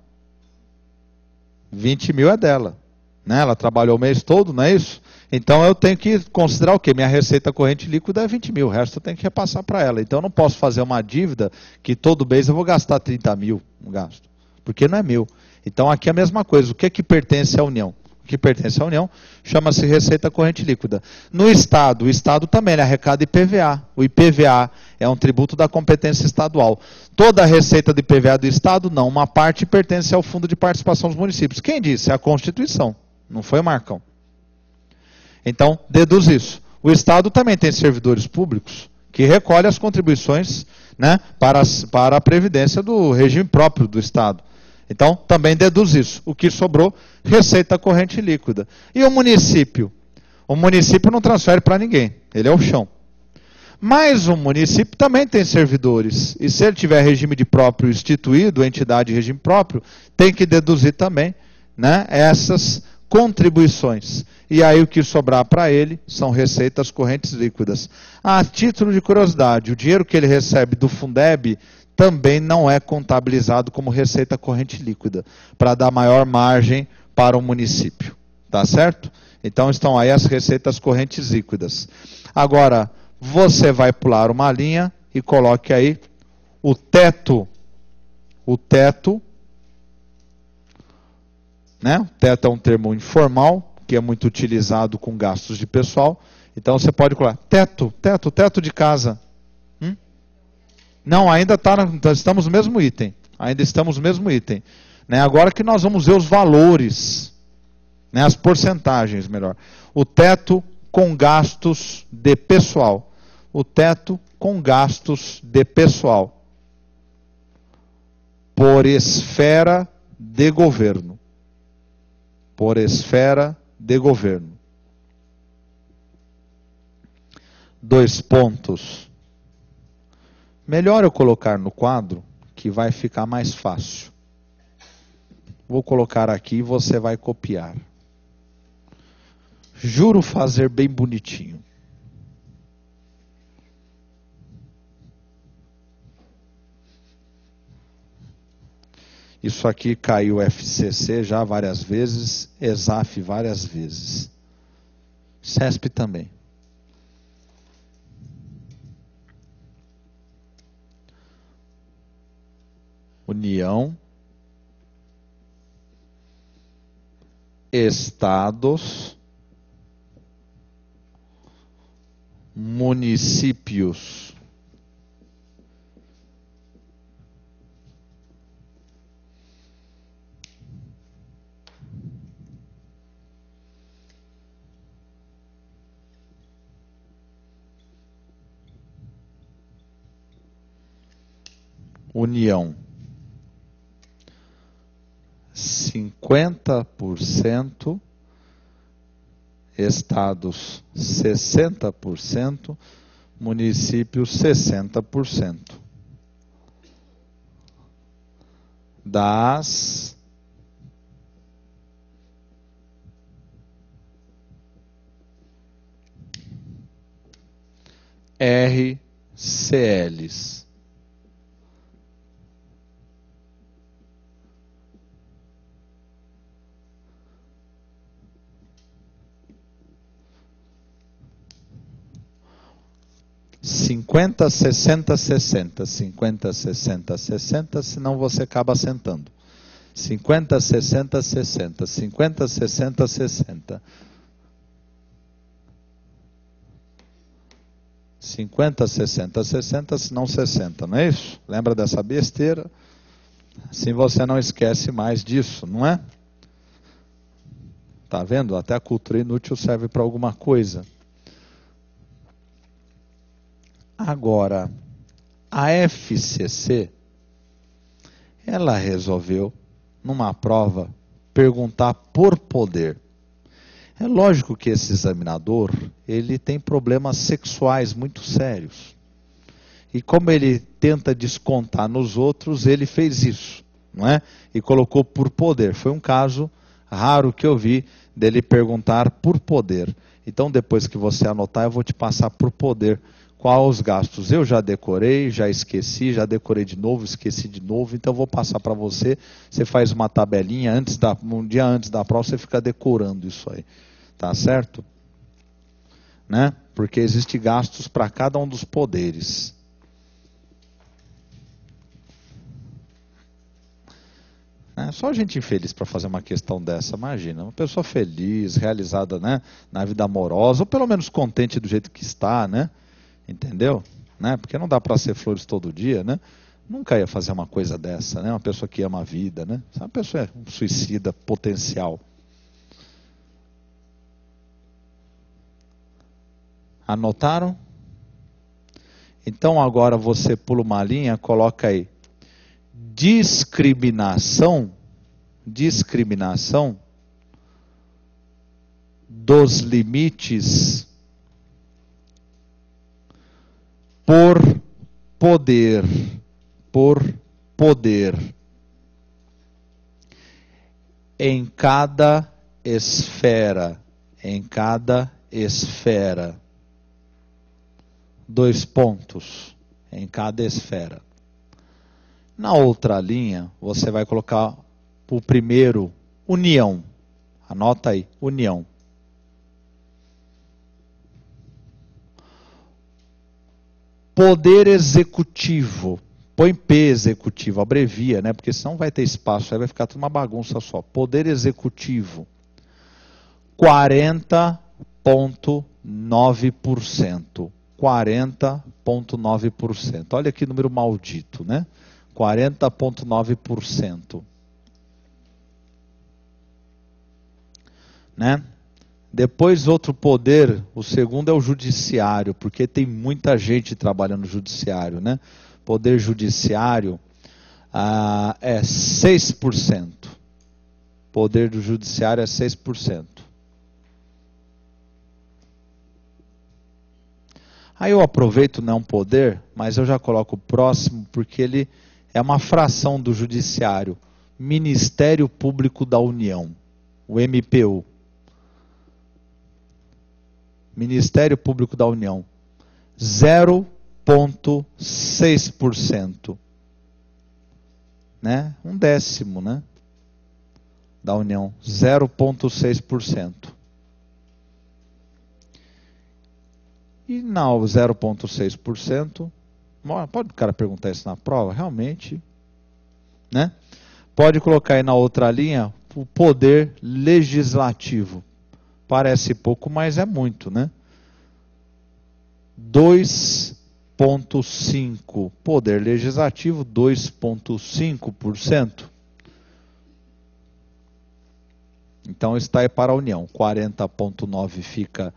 20 mil é dela. Né? Ela trabalhou o mês todo, não é isso? Então eu tenho que considerar o quê? Minha receita corrente líquida é 20 mil, o resto eu tenho que repassar para ela. Então eu não posso fazer uma dívida que todo mês eu vou gastar 30 mil, um gasto, porque não é meu. Então aqui é a mesma coisa, o que é que pertence à União? O que pertence à União chama-se receita corrente líquida. No Estado, o Estado também ele arrecada IPVA. O IPVA é um tributo da competência estadual. Toda a receita do IPVA do Estado, não. Uma parte pertence ao Fundo de Participação dos Municípios. Quem disse? É a Constituição, não foi o Marcão. Então, deduz isso. O Estado também tem servidores públicos que recolhem as contribuições, né, para a previdência do regime próprio do Estado. Então, também deduz isso. O que sobrou, receita corrente líquida. E o município? O município não transfere para ninguém, ele é o chão. Mas o município também tem servidores. E se ele tiver regime de próprio instituído, entidade de regime próprio, tem que deduzir também, né, essas contribuições. E aí o que sobrar para ele são receitas correntes líquidas. A título de curiosidade, o dinheiro que ele recebe do Fundeb também não é contabilizado como receita corrente líquida, para dar maior margem para o município. Tá certo? Então estão aí as receitas correntes líquidas. Agora, você vai pular uma linha e coloque aí o teto. O teto, né? O teto é um termo informal, que é muito utilizado com gastos de pessoal. Então você pode colocar teto de casa. Não, ainda estamos no mesmo item. Ainda estamos no mesmo item. Né? Agora que nós vamos ver os valores, né? As porcentagens, melhor. O teto com gastos de pessoal. O teto com gastos de pessoal. Por esfera de governo. Por esfera de governo. 2 pontos. Melhor eu colocar no quadro, que vai ficar mais fácil. Vou colocar aqui e você vai copiar. Juro fazer bem bonitinho. Isso aqui caiu FCC já várias vezes, ESAF várias vezes. CESP também. União, estados, municípios. União. 50%, estados 60%, municípios 60%. Das RCLs. 50, 60, 60. 50, 60, 60, senão você acaba sentando. 50, 60, 60. 50, 60, 60. 50, 60, 60, senão 60, não é isso? Lembra dessa besteira? Assim você não esquece mais disso, não é? Tá vendo? Até a cultura inútil serve para alguma coisa. Agora, a FCC, ela resolveu, numa prova, perguntar por poder. É lógico que esse examinador, ele tem problemas sexuais muito sérios. E como ele tenta descontar nos outros, ele fez isso, não é? E colocou por poder. Foi um caso raro que eu vi dele perguntar por poder. Então, depois que você anotar, eu vou te passar por poder quais os gastos. Eu já decorei, já esqueci, já decorei de novo, esqueci de novo. Então, eu vou passar para você. Você faz uma tabelinha, um dia antes da prova, você fica decorando isso aí. Tá certo? Né? Porque existe gastos para cada um dos poderes. Só gente infeliz para fazer uma questão dessa, imagina. Uma pessoa feliz, realizada, né, na vida amorosa, ou pelo menos contente do jeito que está, né? Entendeu? Né? Porque não dá para ser flores todo dia, né? Nunca ia fazer uma coisa dessa, né? Uma pessoa que ama a vida, né? Uma pessoa é um suicida potencial. Anotaram? Então agora você pula uma linha, coloca aí. Discriminação dos limites por poder em cada esfera, 2 pontos, em cada esfera. Na outra linha, você vai colocar o primeiro, união. Anota aí, união. Poder executivo. Põe P executivo, abrevia, né? Porque senão vai ter espaço, aí vai ficar tudo uma bagunça só. Poder executivo. 40,9%. 40,9%. Olha que número maldito, né? 40,9%. Né? Depois outro poder, o segundo é o judiciário, porque tem muita gente trabalhando no judiciário, né? Poder judiciário é 6%. Poder do judiciário é 6%. Aí eu aproveito, não é um poder, mas eu já coloco o próximo, porque ele é uma fração do judiciário. Ministério Público da União, o MPU. Ministério Público da União, 0,6%. Né? 1/10, né? Da União, 0,6%. E na 0,6%, pode o cara perguntar isso na prova? Realmente, né? Pode colocar aí na outra linha o poder legislativo. Parece pouco, mas é muito, né? 2,5%. Poder legislativo, 2,5%. Então está aí para a União. 40,9% fica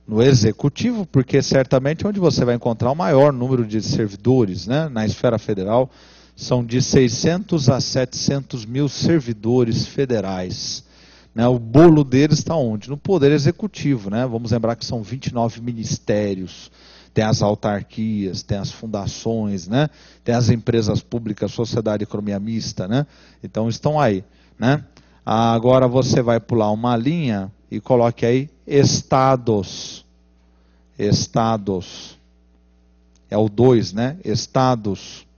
no executivo, porque certamente é onde você vai encontrar o maior número de servidores, né? Na esfera federal, são de 600 a 700 mil servidores federais. Né? O bolo deles está onde? No poder executivo, né? Vamos lembrar que são 29 ministérios, tem as autarquias, tem as fundações, né? Tem as empresas públicas, sociedade e economia mista, né? Então estão aí, né? Agora você vai pular uma linha e coloque aí estados. Estados. É o 2, né? Estados.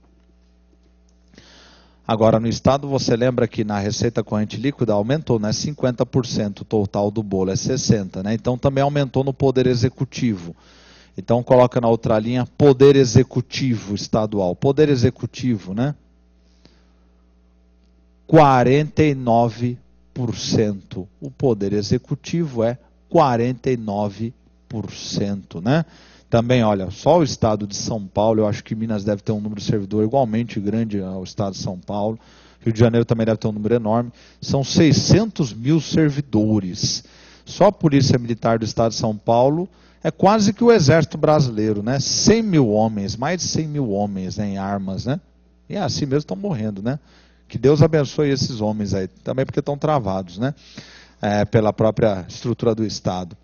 Agora, no estado, você lembra que na receita corrente líquida aumentou, né? 50%, o total do bolo é 60%, né? Então também aumentou no poder executivo. Então coloca na outra linha Poder Executivo Estadual. Poder Executivo, né? 49%. O Poder Executivo é 49%, né? Também, olha, só o estado de São Paulo, eu acho que Minas deve ter um número de servidor igualmente grande ao estado de São Paulo. Rio de Janeiro também deve ter um número enorme. São 600 mil servidores. Só a Polícia Militar do estado de São Paulo é quase que o Exército Brasileiro, né? 100 mil homens, mais de 100 mil homens, né, em armas, né? E assim mesmo estão morrendo, né? Que Deus abençoe esses homens aí, também porque estão travados, né? Pela própria estrutura do Estado.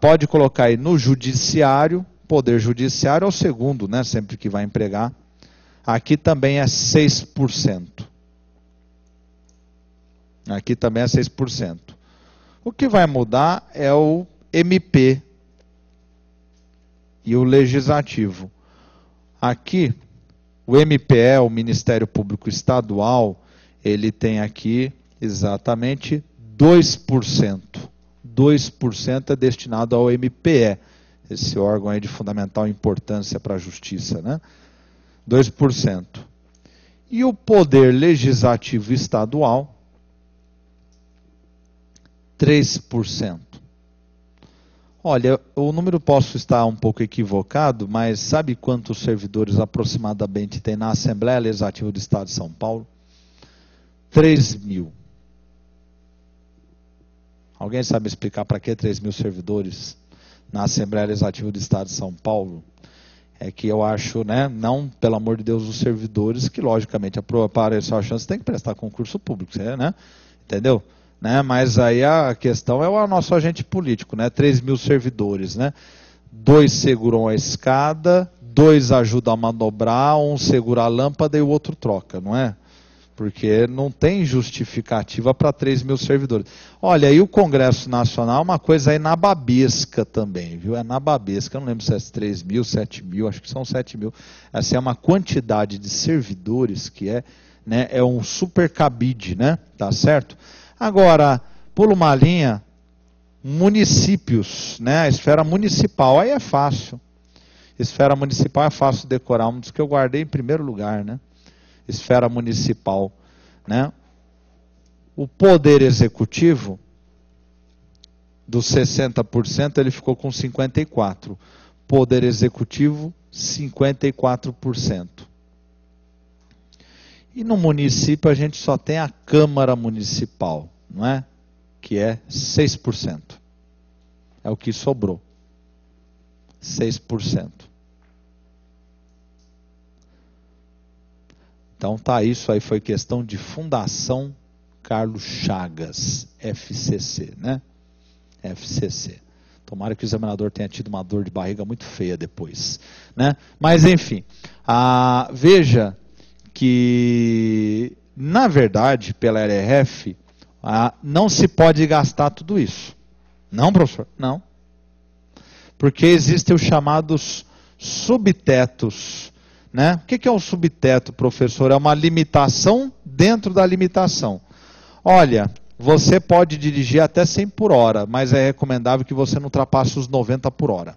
Pode colocar aí no Judiciário, Poder Judiciário é o segundo, né? Sempre que vai empregar. Aqui também é 6%. Aqui também é 6%. O que vai mudar é o MP e o Legislativo. Aqui, o MPE, o Ministério Público Estadual, ele tem aqui exatamente 2%. 2% é destinado ao MPE, esse órgão aí de fundamental importância para a justiça, né? 2%. E o Poder Legislativo Estadual, 3%. Olha, o número posso estar um pouco equivocado, mas sabe quantos servidores aproximadamente tem na Assembleia Legislativa do Estado de São Paulo? 3 mil. Alguém sabe explicar para que 3 mil servidores na Assembleia Legislativa do Estado de São Paulo? É que eu acho, né, não, pelo amor de Deus, os servidores, que logicamente para essa chance tem que prestar concurso público, né? Entendeu? Né? Mas aí a questão é o nosso agente político, né? 3 mil servidores, né? 2 seguram a escada, 2 ajudam a manobrar, um segura a lâmpada e o outro troca, não é? Porque não tem justificativa para 3 mil servidores. Olha, aí o Congresso Nacional é uma coisa aí nababesca também, viu? É nababesca, eu não lembro se é 3 mil, 7 mil, acho que são 7 mil. Essa é uma quantidade de servidores que é, né? É um super cabide, né? Tá certo? Agora, pula uma linha, municípios, né? A esfera municipal, aí é fácil. Esfera municipal é fácil decorar, um dos que eu guardei em primeiro lugar, né? Esfera municipal, né? O poder executivo, dos 60%, ele ficou com 54%. Poder executivo, 54%. E no município a gente só tem a Câmara Municipal, não é? Que é 6%. É o que sobrou. 6%. Então tá, isso aí foi questão de Fundação Carlos Chagas, FCC, né? FCC. Tomara que o examinador tenha tido uma dor de barriga muito feia depois, né? Mas enfim, veja que, na verdade, pela LRF, não se pode gastar tudo isso. Não, professor? Não. Porque existem os chamados subtetos, né? O que é um subteto, professor? É uma limitação dentro da limitação. Olha, você pode dirigir até 100 por hora, mas é recomendável que você não ultrapasse os 90 por hora.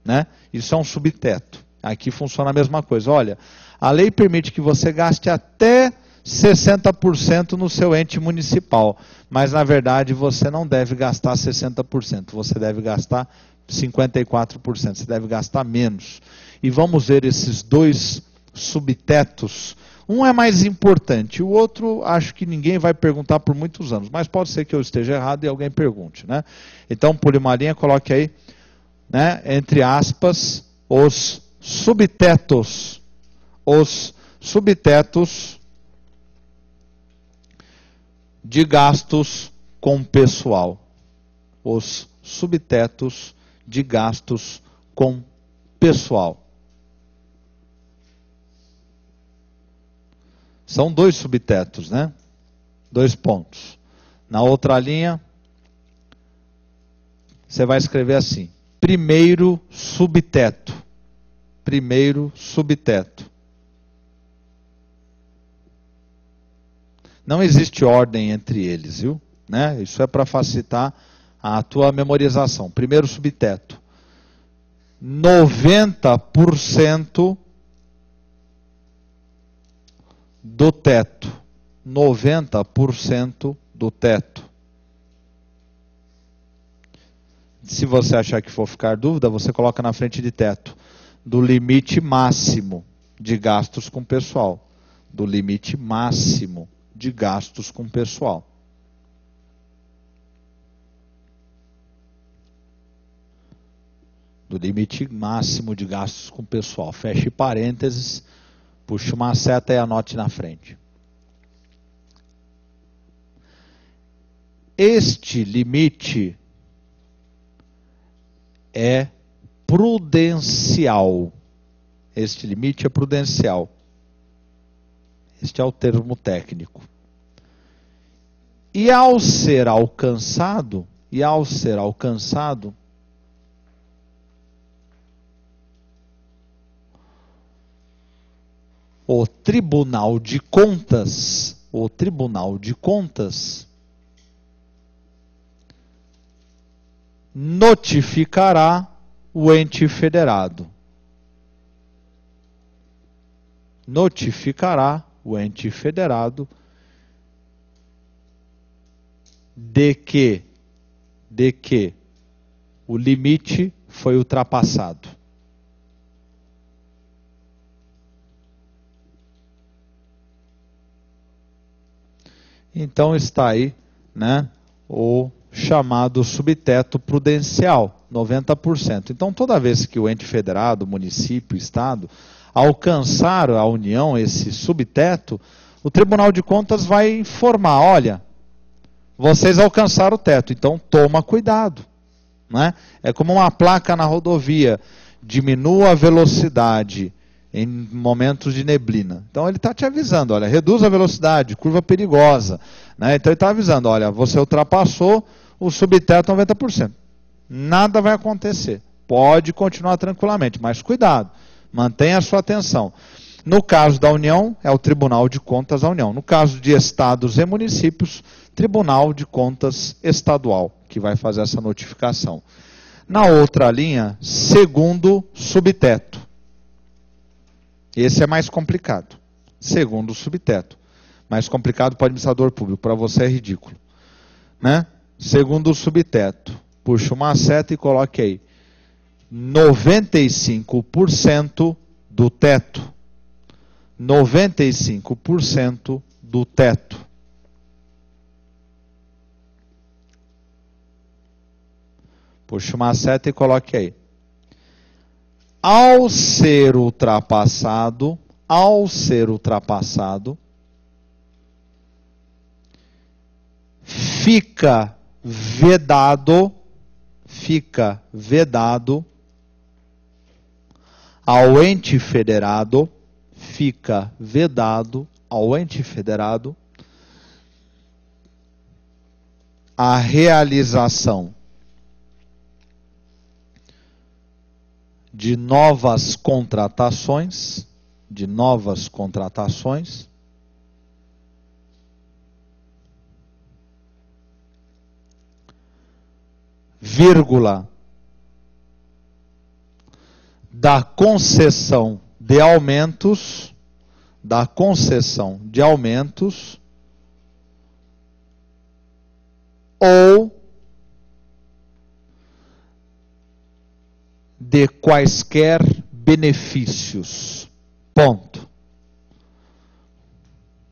Né? Isso é um subteto. Aqui funciona a mesma coisa. Olha, a lei permite que você gaste até 60% no seu ente municipal, mas na verdade você não deve gastar 60%, você deve gastar 54%, você deve gastar menos. E vamos ver esses dois subtetos. Um é mais importante, o outro acho que ninguém vai perguntar por muitos anos, mas pode ser que eu esteja errado e alguém pergunte, né? Então, pule uma linha, coloque aí, né, entre aspas, os subtetos. Os subtetos de gastos com pessoal. Os subtetos de gastos com pessoal. São dois subtetos, né? 2 pontos. Na outra linha, você vai escrever assim: primeiro subteto. Primeiro subteto. Não existe ordem entre eles, viu? Né? Isso é para facilitar a tua memorização. Primeiro subteto. 90% do teto. 90% do teto. Se você achar que for ficar dúvida, você coloca na frente de teto. Do limite máximo de gastos com pessoal. Do limite máximo de gastos com pessoal. Do limite máximo de gastos com pessoal. Feche parênteses, puxe uma seta e anote na frente. Este limite é prudencial. Este limite é prudencial. Este é o termo técnico. E ao ser alcançado, o Tribunal de Contas, notificará o ente federado. Notificará o ente federado de que o limite foi ultrapassado. Então está aí, né, o chamado subteto prudencial, 90%. Então toda vez que o ente federado, município, estado, alcançar a União esse subteto, o Tribunal de Contas vai informar, olha, vocês alcançaram o teto, então toma cuidado. Né? É como uma placa na rodovia, diminua a velocidade em momentos de neblina. Então ele está te avisando, olha, reduz a velocidade, curva perigosa. Né? Então ele está avisando, olha, você ultrapassou o subteto 90%. Nada vai acontecer. Pode continuar tranquilamente, mas cuidado, mantenha a sua atenção. No caso da União, é o Tribunal de Contas da União. No caso de estados e municípios, Tribunal de Contas Estadual, que vai fazer essa notificação. Na outra linha, segundo subteto. Esse é mais complicado. Segundo subteto. Mais complicado para o administrador público, para você é ridículo. Né? Segundo subteto. Puxa uma seta e coloque aí. 95% do teto. 95% do teto. Puxa uma seta e coloque aí. Ao ser ultrapassado, fica vedado ao ente federado, a realização de novas contratações, vírgula, da concessão de aumentos, ou de quaisquer benefícios. Ponto.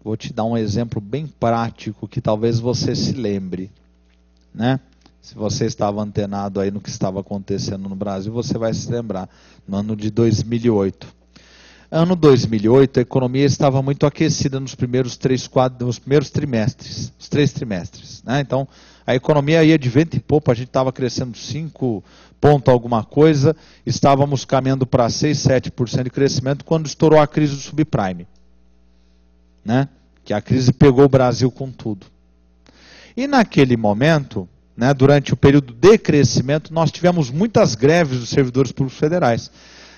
Vou te dar um exemplo bem prático que talvez você se lembre, né? Se você estava antenado aí no que estava acontecendo no Brasil, você vai se lembrar, no ano de 2008. Ano 2008, a economia estava muito aquecida nos primeiros trimestres, os 3 trimestres. Né? Então, a economia ia de vento e popa, a gente estava crescendo 5 ponto alguma coisa, estávamos caminhando para 6, 7% de crescimento quando estourou a crise do subprime. Né? Que a crise pegou o Brasil com tudo. E naquele momento, né, durante o período de crescimento, nós tivemos muitas greves dos servidores públicos federais.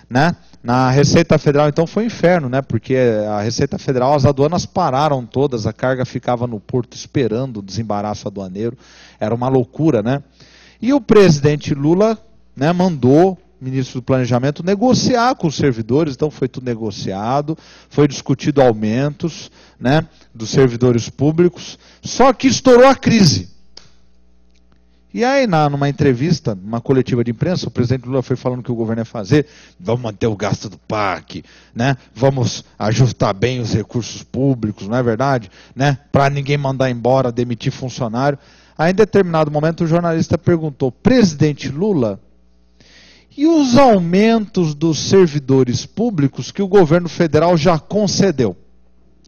Né? Na Receita Federal, então, foi um inferno, né? Porque a Receita Federal, as aduanas pararam todas, a carga ficava no porto esperando o desembaraço aduaneiro, era uma loucura, né? E o presidente Lula, né, mandou ministro do Planejamento, negociar com os servidores, então foi tudo negociado, foi discutido aumentos, né, dos servidores públicos, só que estourou a crise. E aí, numa entrevista, numa coletiva de imprensa, o presidente Lula foi falando que o governo ia fazer, vamos manter o gasto do PAC, né? Vamos ajustar bem os recursos públicos, não é verdade? Né? Para ninguém mandar embora, demitir funcionário. Aí, em determinado momento, o jornalista perguntou, presidente Lula, e os aumentos dos servidores públicos que o governo federal já concedeu?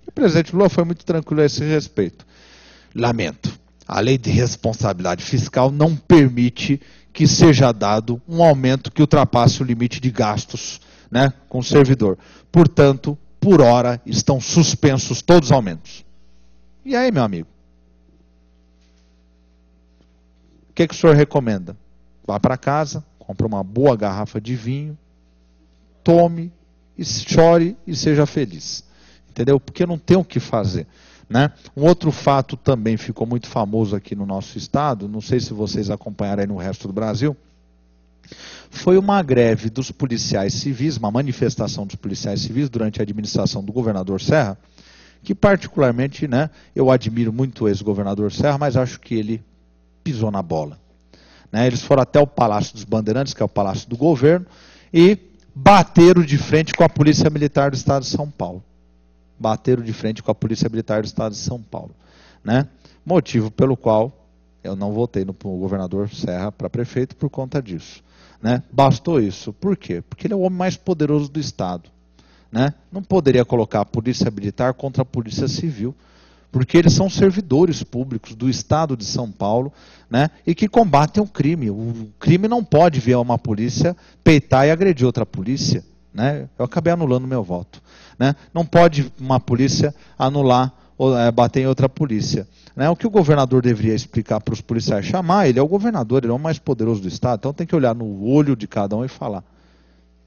O presidente Lula foi muito tranquilo a esse respeito. Lamento. A lei de responsabilidade fiscal não permite que seja dado um aumento que ultrapasse o limite de gastos, né, com o servidor. Portanto, por hora, estão suspensos todos os aumentos. E aí, meu amigo? O que o senhor recomenda? Vá para casa, compre uma boa garrafa de vinho, tome, e chore e seja feliz. Entendeu? Porque não tem o que fazer. Né? Um outro fato também ficou muito famoso aqui no nosso estado, não sei se vocês acompanharam aí no resto do Brasil, foi uma greve dos policiais civis, uma manifestação dos policiais civis durante a administração do governador Serra, que particularmente, né, eu admiro muito o ex-governador Serra, mas acho que ele pisou na bola. Né? Eles foram até o Palácio dos Bandeirantes, que é o Palácio do Governo, e bateram de frente com a Polícia Militar do Estado de São Paulo. Bateram de frente com a Polícia Militar do Estado de São Paulo. Né? Motivo pelo qual eu não votei no governador Serra para prefeito por conta disso. Né? Bastou isso. Por quê? Porque ele é o homem mais poderoso do Estado. Né? Não poderia colocar a Polícia Militar contra a Polícia Civil, porque eles são servidores públicos do Estado de São Paulo, né? E que combatem o crime. O crime não pode vir uma polícia peitar e agredir outra polícia. Né? Eu acabei anulando meu voto. Né? Não pode uma polícia anular ou bater em outra polícia. Né? O que o governador deveria explicar para os policiais, chamar, ele é o governador, ele é o mais poderoso do Estado, então tem que olhar no olho de cada um e falar,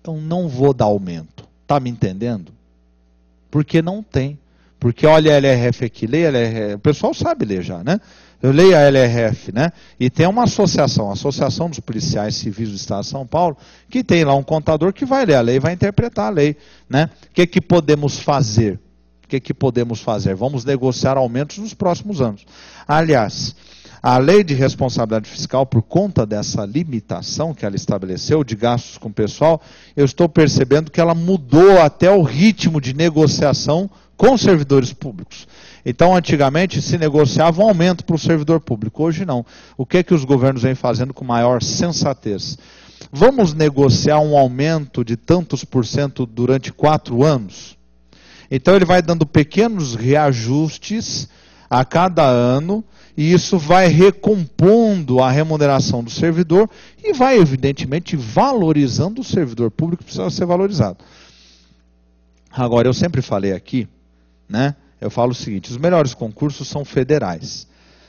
então não vou dar aumento. Está me entendendo? Porque não tem. Porque olha a LRF aqui, leia a LRF, o pessoal sabe ler já, né? Eu leio a LRF, né? E tem uma associação, a Associação dos Policiais Civis do Estado de São Paulo, que tem lá um contador que vai ler a lei, vai interpretar a lei, né? O que podemos fazer? O que podemos fazer? Vamos negociar aumentos nos próximos anos. Aliás, a lei de responsabilidade fiscal, por conta dessa limitação que ela estabeleceu de gastos com o pessoal, eu estou percebendo que ela mudou até o ritmo de negociação com os servidores públicos. Então, antigamente, se negociava um aumento para o servidor público. Hoje, não. O que os governos vêm fazendo com maior sensatez? Vamos negociar um aumento de tantos por cento durante 4 anos? Então, ele vai dando pequenos reajustes a cada ano, e isso vai recompondo a remuneração do servidor e vai, evidentemente, valorizando o servidor público que precisa ser valorizado. Agora, eu sempre falei aqui, né? Eu falo o seguinte, os melhores concursos são federais,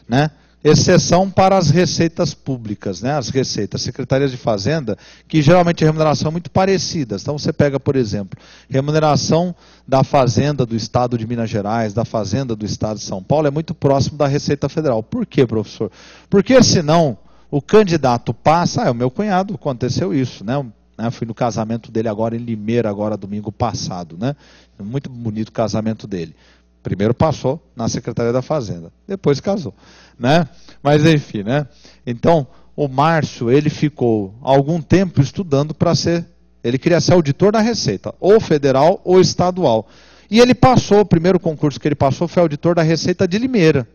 né? Exceção para as receitas públicas, né? As receitas, secretarias de fazenda, que geralmente a remuneração é muito parecida. Então você pega, por exemplo, remuneração da fazenda do Estado de Minas Gerais, da fazenda do Estado de São Paulo, é muito próximo da Receita Federal. Por quê, professor? Porque senão o candidato passa, o meu cunhado, aconteceu isso, né? Fui no casamento dele agora em Limeira, agora domingo passado, né? Muito bonito o casamento dele. Primeiro passou na Secretaria da Fazenda, depois casou, né? Mas enfim, né? Então, o Márcio, ele ficou algum tempo estudando para ser, ele queria ser auditor da Receita, ou federal ou estadual. E ele passou, o primeiro concurso que ele passou foi auditor da Receita de Limeira.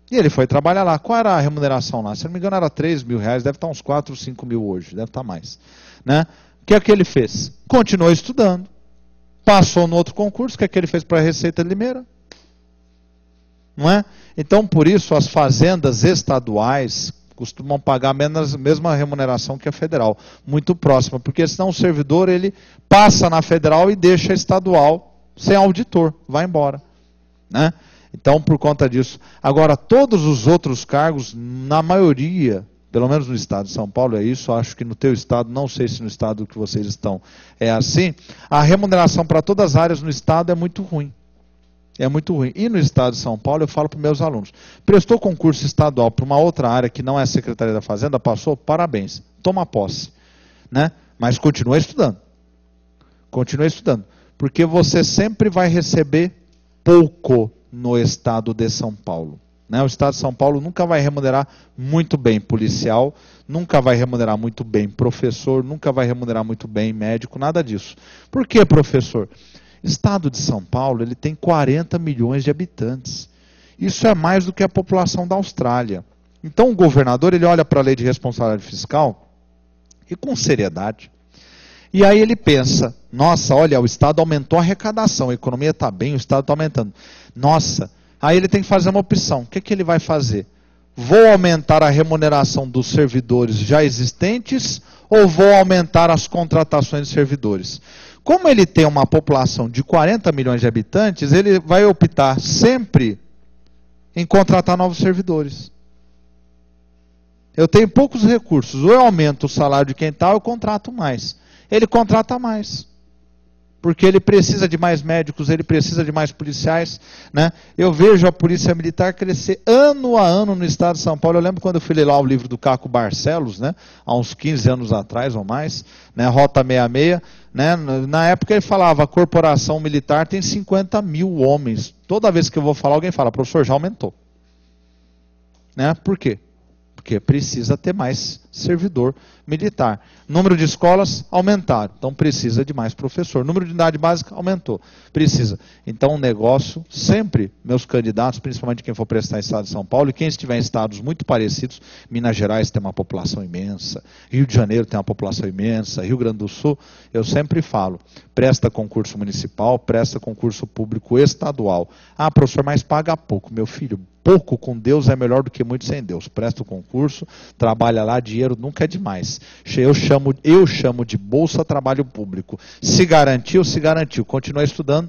E ele foi trabalhar lá. Qual era a remuneração lá? Se não me engano era R$3.000, deve estar uns 4, 5 mil hoje, deve estar mais. Né? O que é que ele fez? Continuou estudando. Passou no outro concurso, o que é que ele fez para a Receita de Limeira? Não é? Então, por isso, as fazendas estaduais costumam pagar a mesma remuneração que a federal, muito próxima, porque senão o servidor ele passa na federal e deixa a estadual sem auditor, vai embora. Né? Então, por conta disso. Agora, todos os outros cargos, na maioria, pelo menos no estado de São Paulo é isso, acho que no teu estado, não sei se no estado que vocês estão é assim, a remuneração para todas as áreas no estado é muito ruim. É muito ruim. E no estado de São Paulo, eu falo para os meus alunos, prestou concurso estadual para uma outra área que não é a Secretaria da Fazenda, passou, parabéns, toma posse. Né? Mas continue estudando. Continue estudando. Porque você sempre vai receber pouco no estado de São Paulo. Né? O estado de São Paulo nunca vai remunerar muito bem policial, nunca vai remunerar muito bem professor, nunca vai remunerar muito bem médico, nada disso. Por que, professor? O estado de São Paulo ele tem 40 milhões de habitantes. Isso é mais do que a população da Austrália. Então o governador ele olha para a lei de responsabilidade fiscal e com seriedade. E aí ele pensa, nossa, olha, o Estado aumentou a arrecadação, a economia está bem, o Estado está aumentando. Nossa, aí ele tem que fazer uma opção. O que, que ele vai fazer? Vou aumentar a remuneração dos servidores já existentes ou vou aumentar as contratações de servidores? Como ele tem uma população de 40 milhões de habitantes, ele vai optar sempre em contratar novos servidores. Eu tenho poucos recursos, ou eu aumento o salário de quem está, ou eu contrato mais. Ele contrata mais, porque ele precisa de mais médicos, ele precisa de mais policiais, né? Eu vejo a polícia militar crescer ano a ano no estado de São Paulo. Eu lembro quando eu fui ler lá o livro do Caco Barcelos, né? Há uns 15 anos atrás ou mais, né? Rota 66, né? Na época ele falava, a corporação militar tem 50 mil homens. Toda vez que eu vou falar, alguém fala, professor, já aumentou. Né? Por quê? Porque precisa ter mais servidor militar. Número de escolas aumentaram, então precisa de mais professor. Número de unidade básica aumentou, precisa. Então o negócio, sempre, meus candidatos, principalmente quem for prestar em estado de São Paulo, e quem estiver em estados muito parecidos, Minas Gerais tem uma população imensa, Rio de Janeiro tem uma população imensa, Rio Grande do Sul, eu sempre falo, presta concurso municipal, presta concurso público estadual. Ah, professor, mas paga pouco. Meu filho, pouco com Deus é melhor do que muito sem Deus. Presta o concurso, trabalha lá, dinheiro nunca é demais. Eu chamo de bolsa trabalho público. Se garantiu, se garantiu. Continua estudando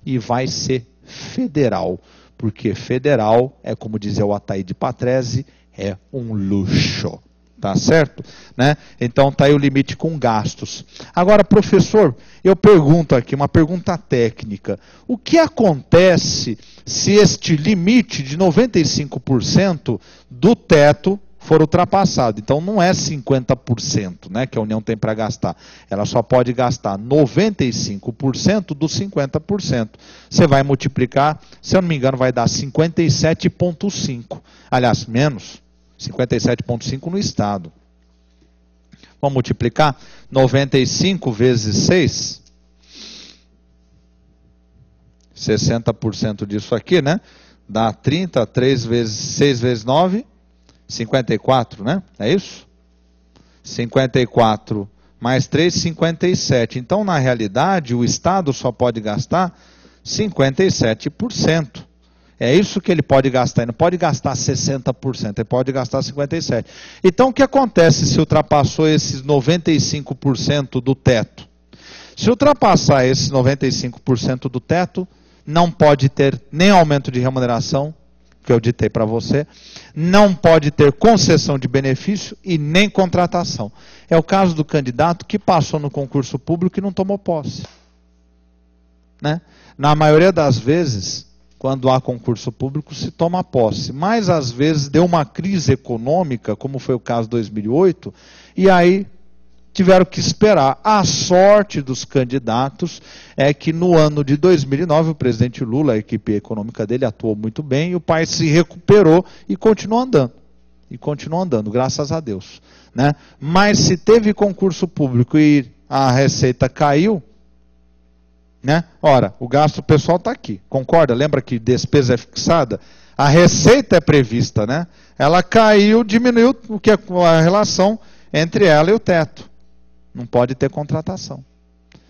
e vai ser federal. Porque federal é, como dizia o Ataíde Patrese, é um luxo. Tá certo? Né? Então está aí o limite com gastos. Agora, professor, eu pergunto aqui, uma pergunta técnica. O que acontece se este limite de 95% do teto for ultrapassado? Então não é 50%, né, que a União tem para gastar. Ela só pode gastar 95% dos 50%. Você vai multiplicar, se eu não me engano, vai dar 57,5. Aliás, menos. 57,5 no Estado. Vamos multiplicar 95 vezes 6. 60% disso aqui, né? Dá 30, 3 vezes 6 vezes 9, 54, né? É isso? 54 mais 3, 57. Então, na realidade, o Estado só pode gastar 57%. É isso que ele pode gastar, ele não pode gastar 60%, ele pode gastar 57%. Então o que acontece se ultrapassou esses 95% do teto? Se ultrapassar esses 95% do teto, não pode ter nem aumento de remuneração, que eu ditei para você, não pode ter concessão de benefício e nem contratação. É o caso do candidato que passou no concurso público e não tomou posse. Né? Na maioria das vezes, quando há concurso público, se toma posse. Mas, às vezes, deu uma crise econômica, como foi o caso de 2008, e aí tiveram que esperar. A sorte dos candidatos é que no ano de 2009, o presidente Lula, a equipe econômica dele atuou muito bem, e o país se recuperou e continuou andando. E continuou andando, graças a Deus. Né? Mas se teve concurso público e a receita caiu, né? Ora, o gasto pessoal está aqui, concorda? Lembra que despesa é fixada? A receita é prevista, né? Ela caiu, diminuiu o que é a relação entre ela e o teto. Não pode ter contratação.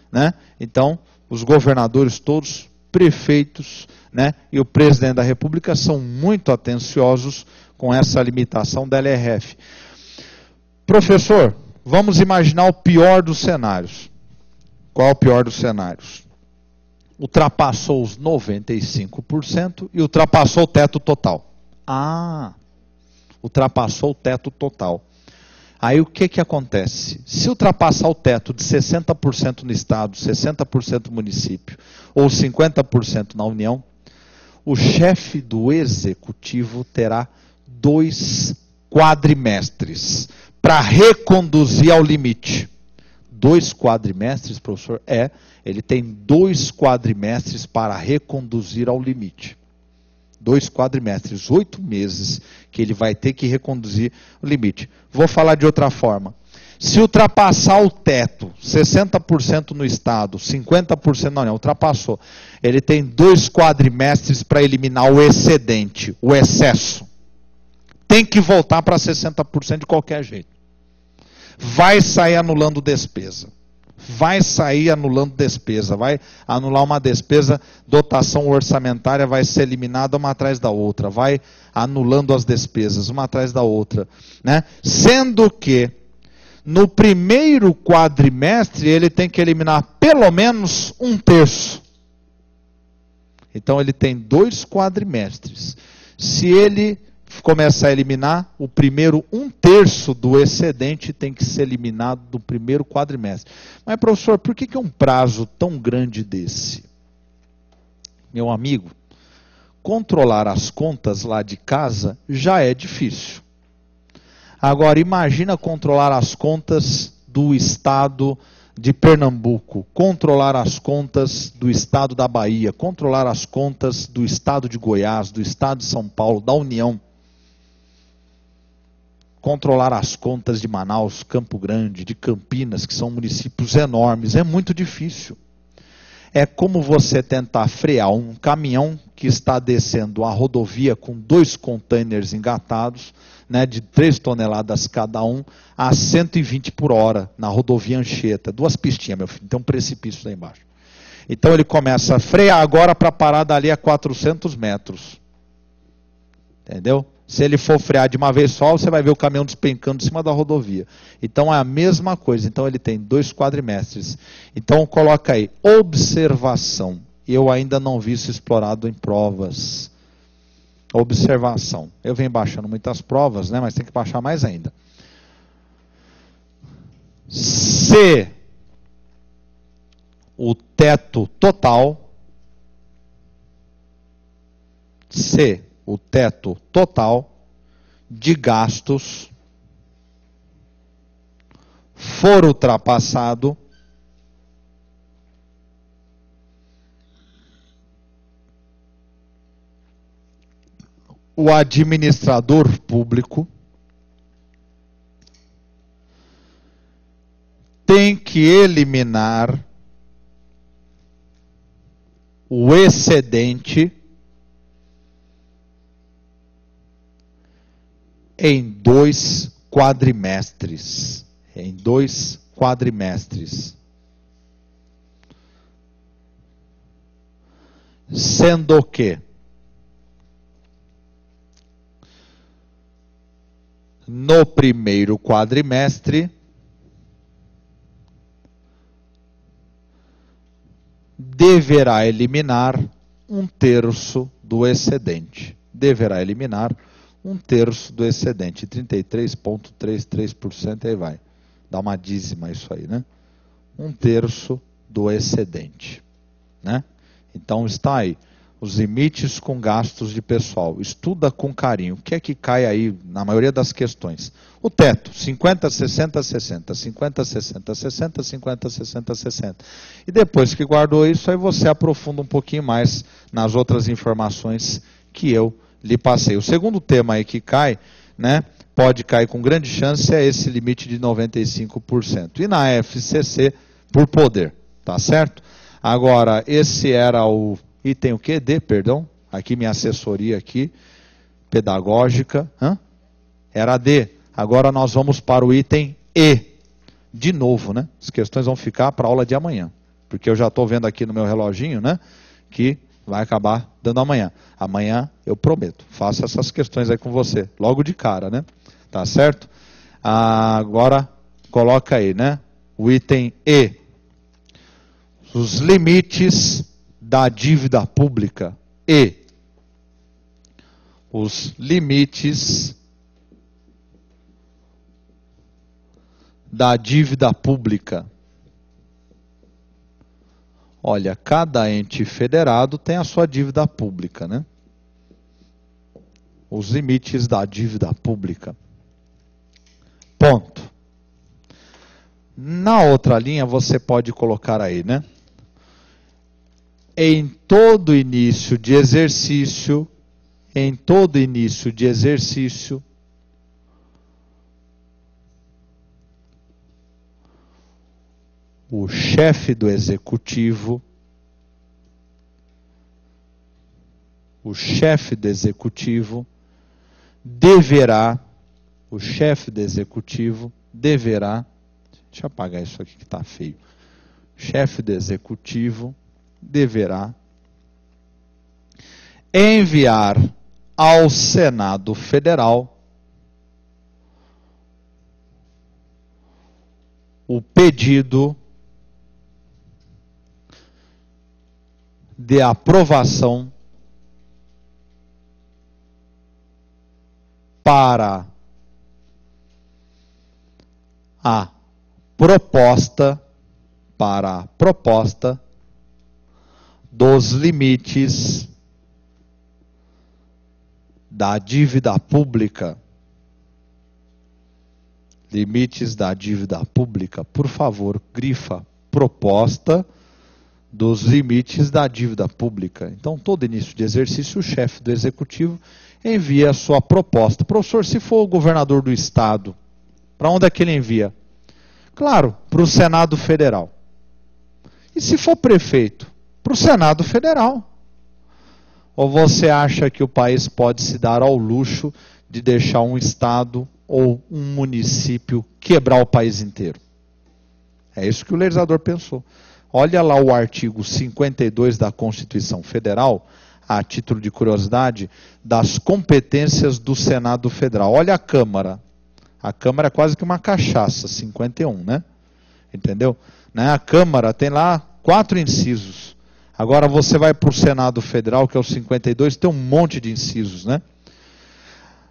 Né? Então, os governadores todos, prefeitos, né, e o presidente da República são muito atenciosos com essa limitação da LRF. Professor, vamos imaginar o pior dos cenários. Qual é o pior dos cenários? Ultrapassou os 95% e ultrapassou o teto total. Ah, ultrapassou o teto total. Aí o que acontece? Se ultrapassar o teto de 60% no Estado, 60% no município, ou 50% na União, o chefe do Executivo terá 2 quadrimestres para reconduzir ao limite. 2 quadrimestres, professor? Ele tem 2 quadrimestres para reconduzir ao limite. 2 quadrimestres, 8 meses que ele vai ter que reconduzir o limite. Vou falar de outra forma. Se ultrapassar o teto, 60% no estado, 50% não, ultrapassou. Ele tem 2 quadrimestres para eliminar o excedente, o excesso. Tem que voltar para 60% de qualquer jeito. Vai sair anulando despesa. Vai sair anulando despesa. Vai anular uma despesa, dotação orçamentária vai ser eliminada uma atrás da outra. Vai anulando as despesas, uma atrás da outra. Né? Sendo que, no primeiro quadrimestre, ele tem que eliminar pelo menos 1/3. Então, ele tem 2 quadrimestres. Se ele começar a eliminar, o primeiro 1/3 do excedente tem que ser eliminado do primeiro quadrimestre. Mas, professor, por que é um prazo tão grande desse? Meu amigo, controlar as contas lá de casa já é difícil. Agora, imagina controlar as contas do estado de Pernambuco, controlar as contas do estado da Bahia, controlar as contas do estado de Goiás, do estado de São Paulo, da União. Controlar as contas de Manaus, Campo Grande, de Campinas, que são municípios enormes, é muito difícil. É como você tentar frear um caminhão que está descendo a rodovia com 2 containers engatados, né, de 3 toneladas cada um, a 120 por hora, na rodovia Anchieta. 2 pistinhas, meu filho, tem um precipício lá embaixo. Então ele começa a frear agora para parar dali a 400 metros. Entendeu? Se ele for frear de uma vez só, você vai ver o caminhão despencando em cima da rodovia. Então é a mesma coisa. Então ele tem 2 quadrimestres. Então coloca aí, observação. Eu ainda não vi isso explorado em provas. Observação. Eu venho baixando muitas provas, né? Mas tem que baixar mais ainda. Se o teto total de gastos for ultrapassado, o administrador público tem que eliminar o excedente em 2 quadrimestres. Em 2 quadrimestres. Sendo que no primeiro quadrimestre deverá eliminar 1/3 do excedente. Deverá eliminar 1/3 do excedente, 33,33%, aí vai. Dá uma dízima isso aí, né? 1/3 do excedente, né? Então está aí, os limites com gastos de pessoal. Estuda com carinho. O que é que cai aí na maioria das questões? O teto, 50, 60, 60, 50, 60, 60, 50, 60, 60. E depois que guardou isso, aí você aprofunda um pouquinho mais nas outras informações que eu lhe passei. O segundo tema aí que cai, né, pode cair com grande chance, é esse limite de 95%. E na FCC, por poder, tá certo? Agora, esse era o item o quê? D, perdão. Aqui minha assessoria aqui, pedagógica. Era D. Agora nós vamos para o item E. De novo, né? As questões vão ficar para a aula de amanhã. Porque eu já estou vendo aqui no meu reloginho, né? Que vai acabar dando amanhã. Amanhã, eu prometo, faço essas questões aí com você. Logo de cara, né? Tá certo? Agora, coloca aí, né? O item E. Os limites da dívida pública e os limites da dívida pública. Olha, cada ente federado tem a sua dívida pública, né? Os limites da dívida pública. Ponto. Na outra linha você pode colocar aí, né? Em todo início de exercício, o chefe do executivo, deverá, deixa eu apagar isso aqui que está feio. O chefe do executivo deverá enviar ao Senado Federal o pedido de aprovação para a proposta dos limites da dívida pública. Limites da dívida pública, por favor, grifa proposta dos limites da dívida pública. Então, todo início de exercício, o chefe do executivo envia a sua proposta. Professor, se for o governador do estado, para onde é que ele envia? Claro, para o Senado Federal. E se for prefeito? Para o Senado Federal. Ou você acha que o país pode se dar ao luxo de deixar um estado ou um município quebrar o país inteiro? É isso que o legislador pensou. Olha lá o artigo 52 da Constituição Federal, a título de curiosidade, das competências do Senado Federal. Olha a Câmara. A Câmara é quase que uma cachaça, 51, né? Entendeu? A Câmara tem lá 4 incisos. Agora você vai para o Senado Federal, que é o 52, tem um monte de incisos, né?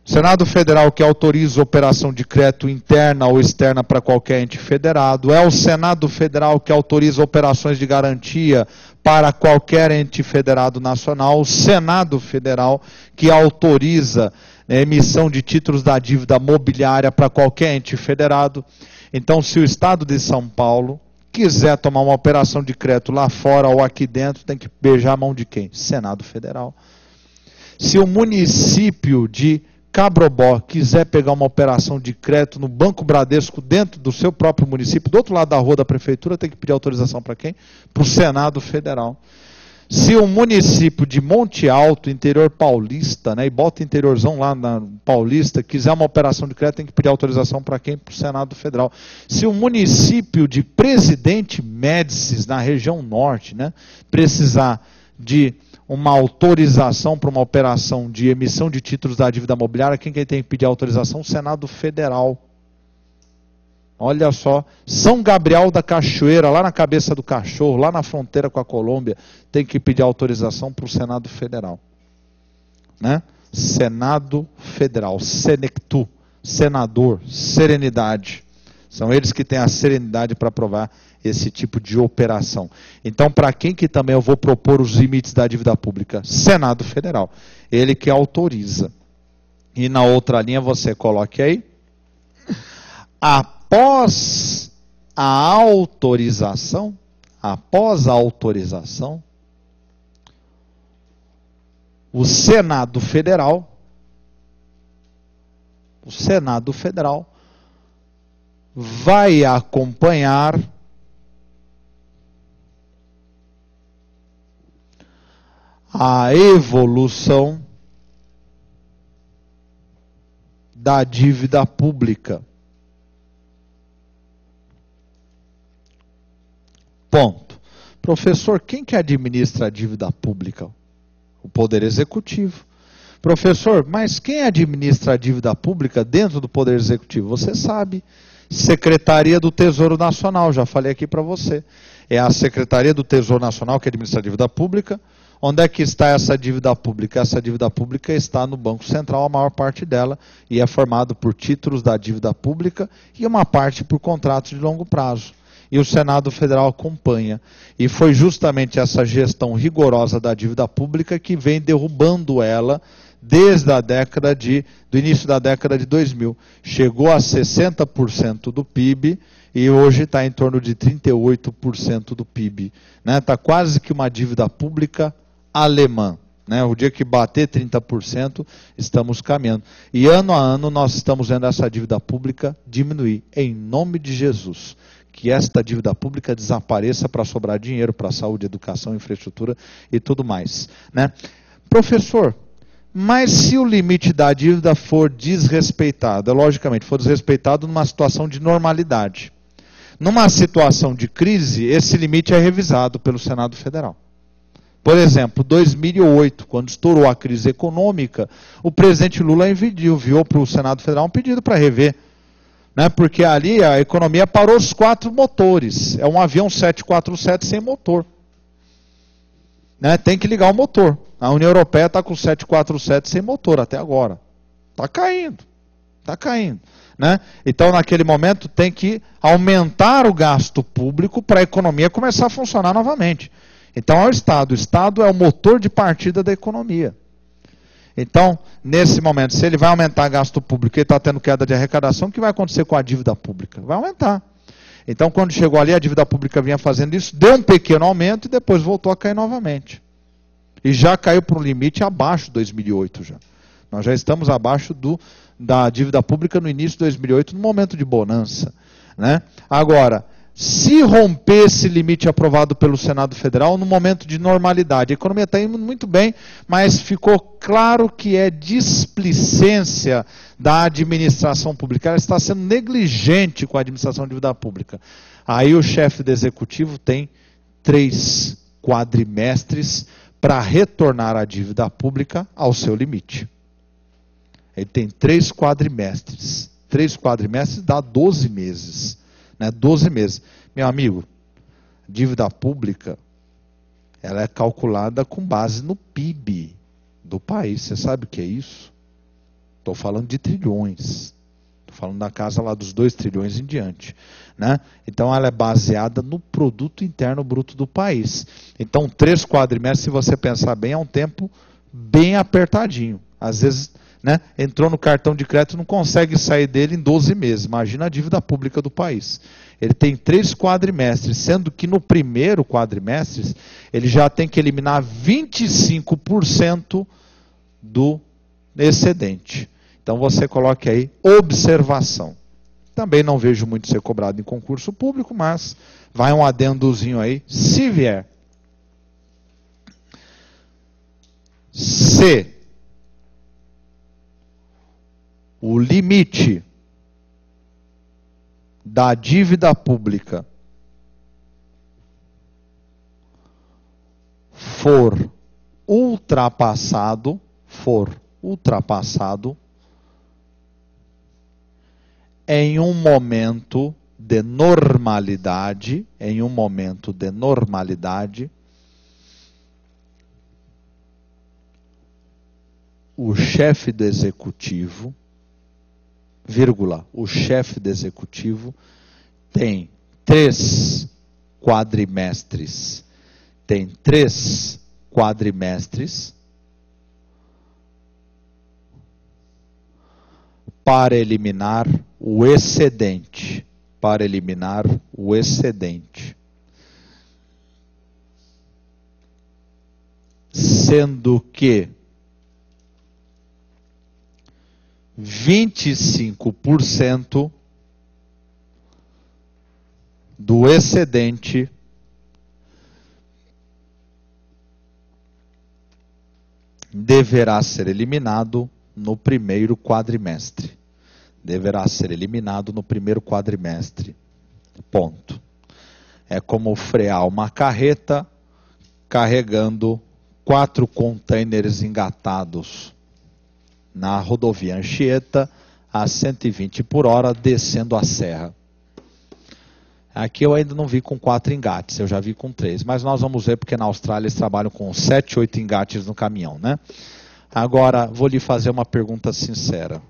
Senado Federal que autoriza operação de crédito interna ou externa para qualquer ente federado. É o Senado Federal que autoriza operações de garantia para qualquer ente federado nacional. O Senado Federal que autoriza a emissão de títulos da dívida mobiliária para qualquer ente federado. Então, se o Estado de São Paulo quiser tomar uma operação de crédito lá fora ou aqui dentro, tem que beijar a mão de quem? Senado Federal. Se o município de Cabrobó quiser pegar uma operação de crédito no Banco Bradesco dentro do seu próprio município, do outro lado da rua da prefeitura, tem que pedir autorização para quem? Para o Senado Federal. Se o município de Monte Alto, interior paulista, né, e bota interiorzão lá na Paulista, quiser uma operação de crédito, tem que pedir autorização para quem? Para o Senado Federal. Se o município de Presidente Médici, na região norte, né, precisar de uma autorização para uma operação de emissão de títulos da dívida mobiliária, quem tem que pedir autorização? O Senado Federal. Olha só, São Gabriel da Cachoeira, lá na cabeça do cachorro, lá na fronteira com a Colômbia, tem que pedir autorização para o Senado Federal. Né? Senado Federal, Senectu, senador, serenidade. São eles que têm a serenidade para aprovar esse tipo de operação. Então, para quem que também eu vou propor os limites da dívida pública? Senado Federal. Ele que autoriza. E na outra linha você coloque aí. Após a autorização, o Senado Federal vai acompanhar a evolução da dívida pública. Ponto. Professor, quem que administra a dívida pública? O Poder Executivo. Professor, mas quem administra a dívida pública dentro do Poder Executivo? Você sabe. Secretaria do Tesouro Nacional, já falei aqui para você. É a Secretaria do Tesouro Nacional que administra a dívida pública. Onde é que está essa dívida pública? Essa dívida pública está no Banco Central, a maior parte dela, e é formado por títulos da dívida pública e uma parte por contratos de longo prazo. E o Senado Federal acompanha. E foi justamente essa gestão rigorosa da dívida pública que vem derrubando ela desde do início da década de 2000. Chegou a 60% do PIB e hoje está em torno de 38% do PIB. Está quase que uma dívida pública alemã. O dia que bater 30%, estamos caminhando. E ano a ano nós estamos vendo essa dívida pública diminuir. Em nome de Jesus. Que esta dívida pública desapareça para sobrar dinheiro para saúde, educação, infraestrutura e tudo mais. Professor, mas se o limite da dívida for desrespeitado, logicamente, for desrespeitado numa situação de normalidade. Numa situação de crise, esse limite é revisado pelo Senado Federal. Por exemplo, 2008, quando estourou a crise econômica, o presidente Lula enviou para o Senado Federal um pedido para rever. Porque ali a economia parou os 4 motores. É um avião 747 sem motor. Tem que ligar o motor. A União Europeia está com 747 sem motor até agora. Está caindo. Está caindo. Então, naquele momento, tem que aumentar o gasto público para a economia começar a funcionar novamente. Então, é o Estado. O Estado é o motor de partida da economia. Então, nesse momento, se ele vai aumentar gasto público e está tendo queda de arrecadação, o que vai acontecer com a dívida pública? Vai aumentar. Então, quando chegou ali, a dívida pública vinha fazendo isso, deu um pequeno aumento e depois voltou a cair novamente. E já caiu para um limite abaixo de 2008 já. Nós já estamos abaixo da dívida pública no início de 2008, no momento de bonança. Agora, se romper esse limite aprovado pelo Senado Federal, no momento de normalidade, a economia está indo muito bem, mas ficou claro que é displicência da administração pública. Ela está sendo negligente com a administração de dívida pública. Aí o chefe do executivo tem 3 quadrimestres para retornar a dívida pública ao seu limite. Ele tem 3 quadrimestres. 3 quadrimestres dá 12 meses. 12 meses. Meu amigo, dívida pública, ela é calculada com base no PIB do país. Você sabe o que é isso? Estou falando de trilhões. Estou falando da casa lá dos 2 trilhões em diante. Então, ela é baseada no produto interno bruto do país. Então, 3 quadrimestres, se você pensar bem, é um tempo bem apertadinho. Às vezes, entrou no cartão de crédito e não consegue sair dele em 12 meses. Imagina a dívida pública do país. Ele tem 3 quadrimestres, sendo que no primeiro quadrimestre, ele já tem que eliminar 25% do excedente. Então você coloque aí observação. Também não vejo muito ser cobrado em concurso público, mas vai um adendozinho aí, se vier. Se o limite da dívida pública for ultrapassado em um momento de normalidade, o chefe do executivo, o chefe do executivo tem 3 quadrimestres. Tem 3 quadrimestres para eliminar o excedente. Sendo que 25% do excedente deverá ser eliminado no primeiro quadrimestre. Ponto. É como frear uma carreta carregando 4 containers engatados na rodovia Anchieta a 120 por hora, descendo a serra. Aqui eu ainda não vi com 4 engates, eu já vi com 3, mas nós vamos ver porque na Austrália eles trabalham com 7, 8 engates no caminhão, Agora, vou lhe fazer uma pergunta sincera.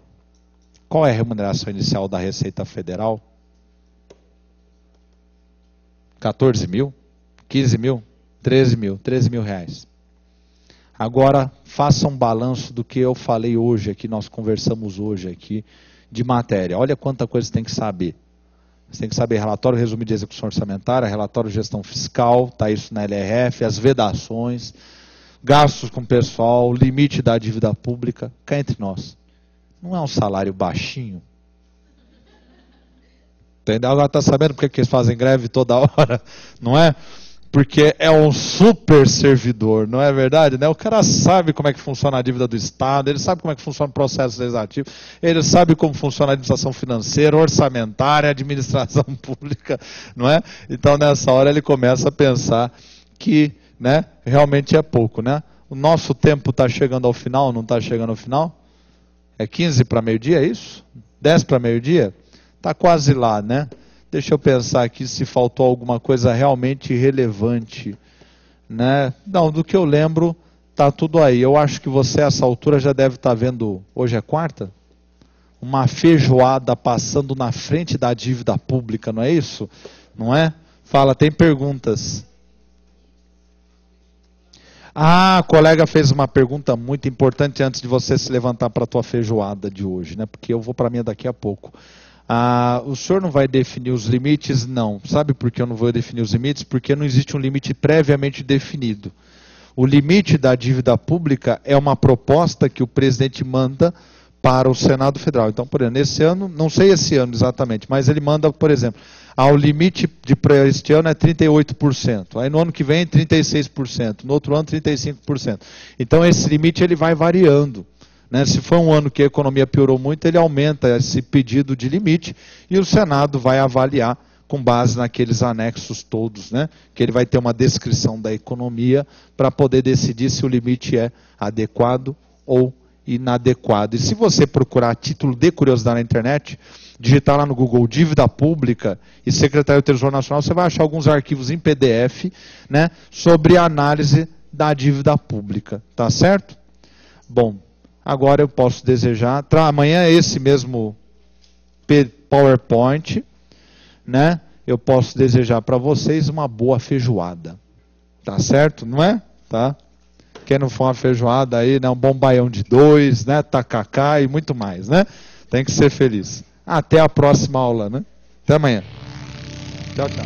Qual é a remuneração inicial da Receita Federal? 14 mil? 15 mil? 13 mil? 13 mil reais. Agora, faça um balanço do que eu falei hoje aqui, nós conversamos hoje aqui, de matéria. Olha quanta coisa você tem que saber. Você tem que saber relatório resumido de execução orçamentária, relatório de gestão fiscal, está isso na LRF, as vedações, gastos com pessoal, limite da dívida pública. Cá entre nós, não é um salário baixinho? Entendeu? Agora está sabendo por que eles fazem greve toda hora? Não é? Porque é um super servidor, não é verdade? Né? O cara sabe como é que funciona a dívida do Estado, ele sabe como é que funciona o processo legislativo, ele sabe como funciona a administração financeira, orçamentária, administração pública, não é? Então nessa hora ele começa a pensar que, né, realmente é pouco, né? O nosso tempo está chegando ao final, não está chegando ao final? É 15 para meio-dia, é isso? 10 para meio-dia? Está quase lá, né? Deixa eu pensar aqui se faltou alguma coisa realmente relevante, né? Não, do que eu lembro, tá tudo aí. Eu acho que você, a essa altura, já deve estar vendo, hoje é quarta? Uma feijoada passando na frente da dívida pública, não é isso? Não é? Fala, tem perguntas. Ah, a colega fez uma pergunta muito importante antes de você se levantar para a tua feijoada de hoje, né? Porque eu vou para a minha daqui a pouco. O senhor não vai definir os limites? Não. Sabe por que eu não vou definir os limites? Porque não existe um limite previamente definido. O limite da dívida pública é uma proposta que o presidente manda para o Senado Federal. Então, por exemplo, nesse ano, não sei esse ano exatamente, mas ele manda, por exemplo, o limite para este ano é 38%. Aí no ano que vem, 36%. No outro ano, 35%. Então, esse limite ele vai variando. Né? Se for um ano que a economia piorou muito, ele aumenta esse pedido de limite e o Senado vai avaliar com base naqueles anexos todos, né? Que ele vai ter uma descrição da economia para poder decidir se o limite é adequado ou inadequado. E se você procurar a título de curiosidade na internet, digitar lá no Google dívida pública e Secretaria do Tesouro Nacional, você vai achar alguns arquivos em PDF, né, sobre a análise da dívida pública, tá certo? Bom, agora eu posso desejar, amanhã é esse mesmo PowerPoint, né? Eu posso desejar para vocês uma boa feijoada. Tá certo? Não é? Tá? Quem não for uma feijoada aí, né? Um bom baião de 2, né? Tacacá e muito mais, né? Tem que ser feliz. Até a próxima aula, né? Até amanhã. Tchau, tchau.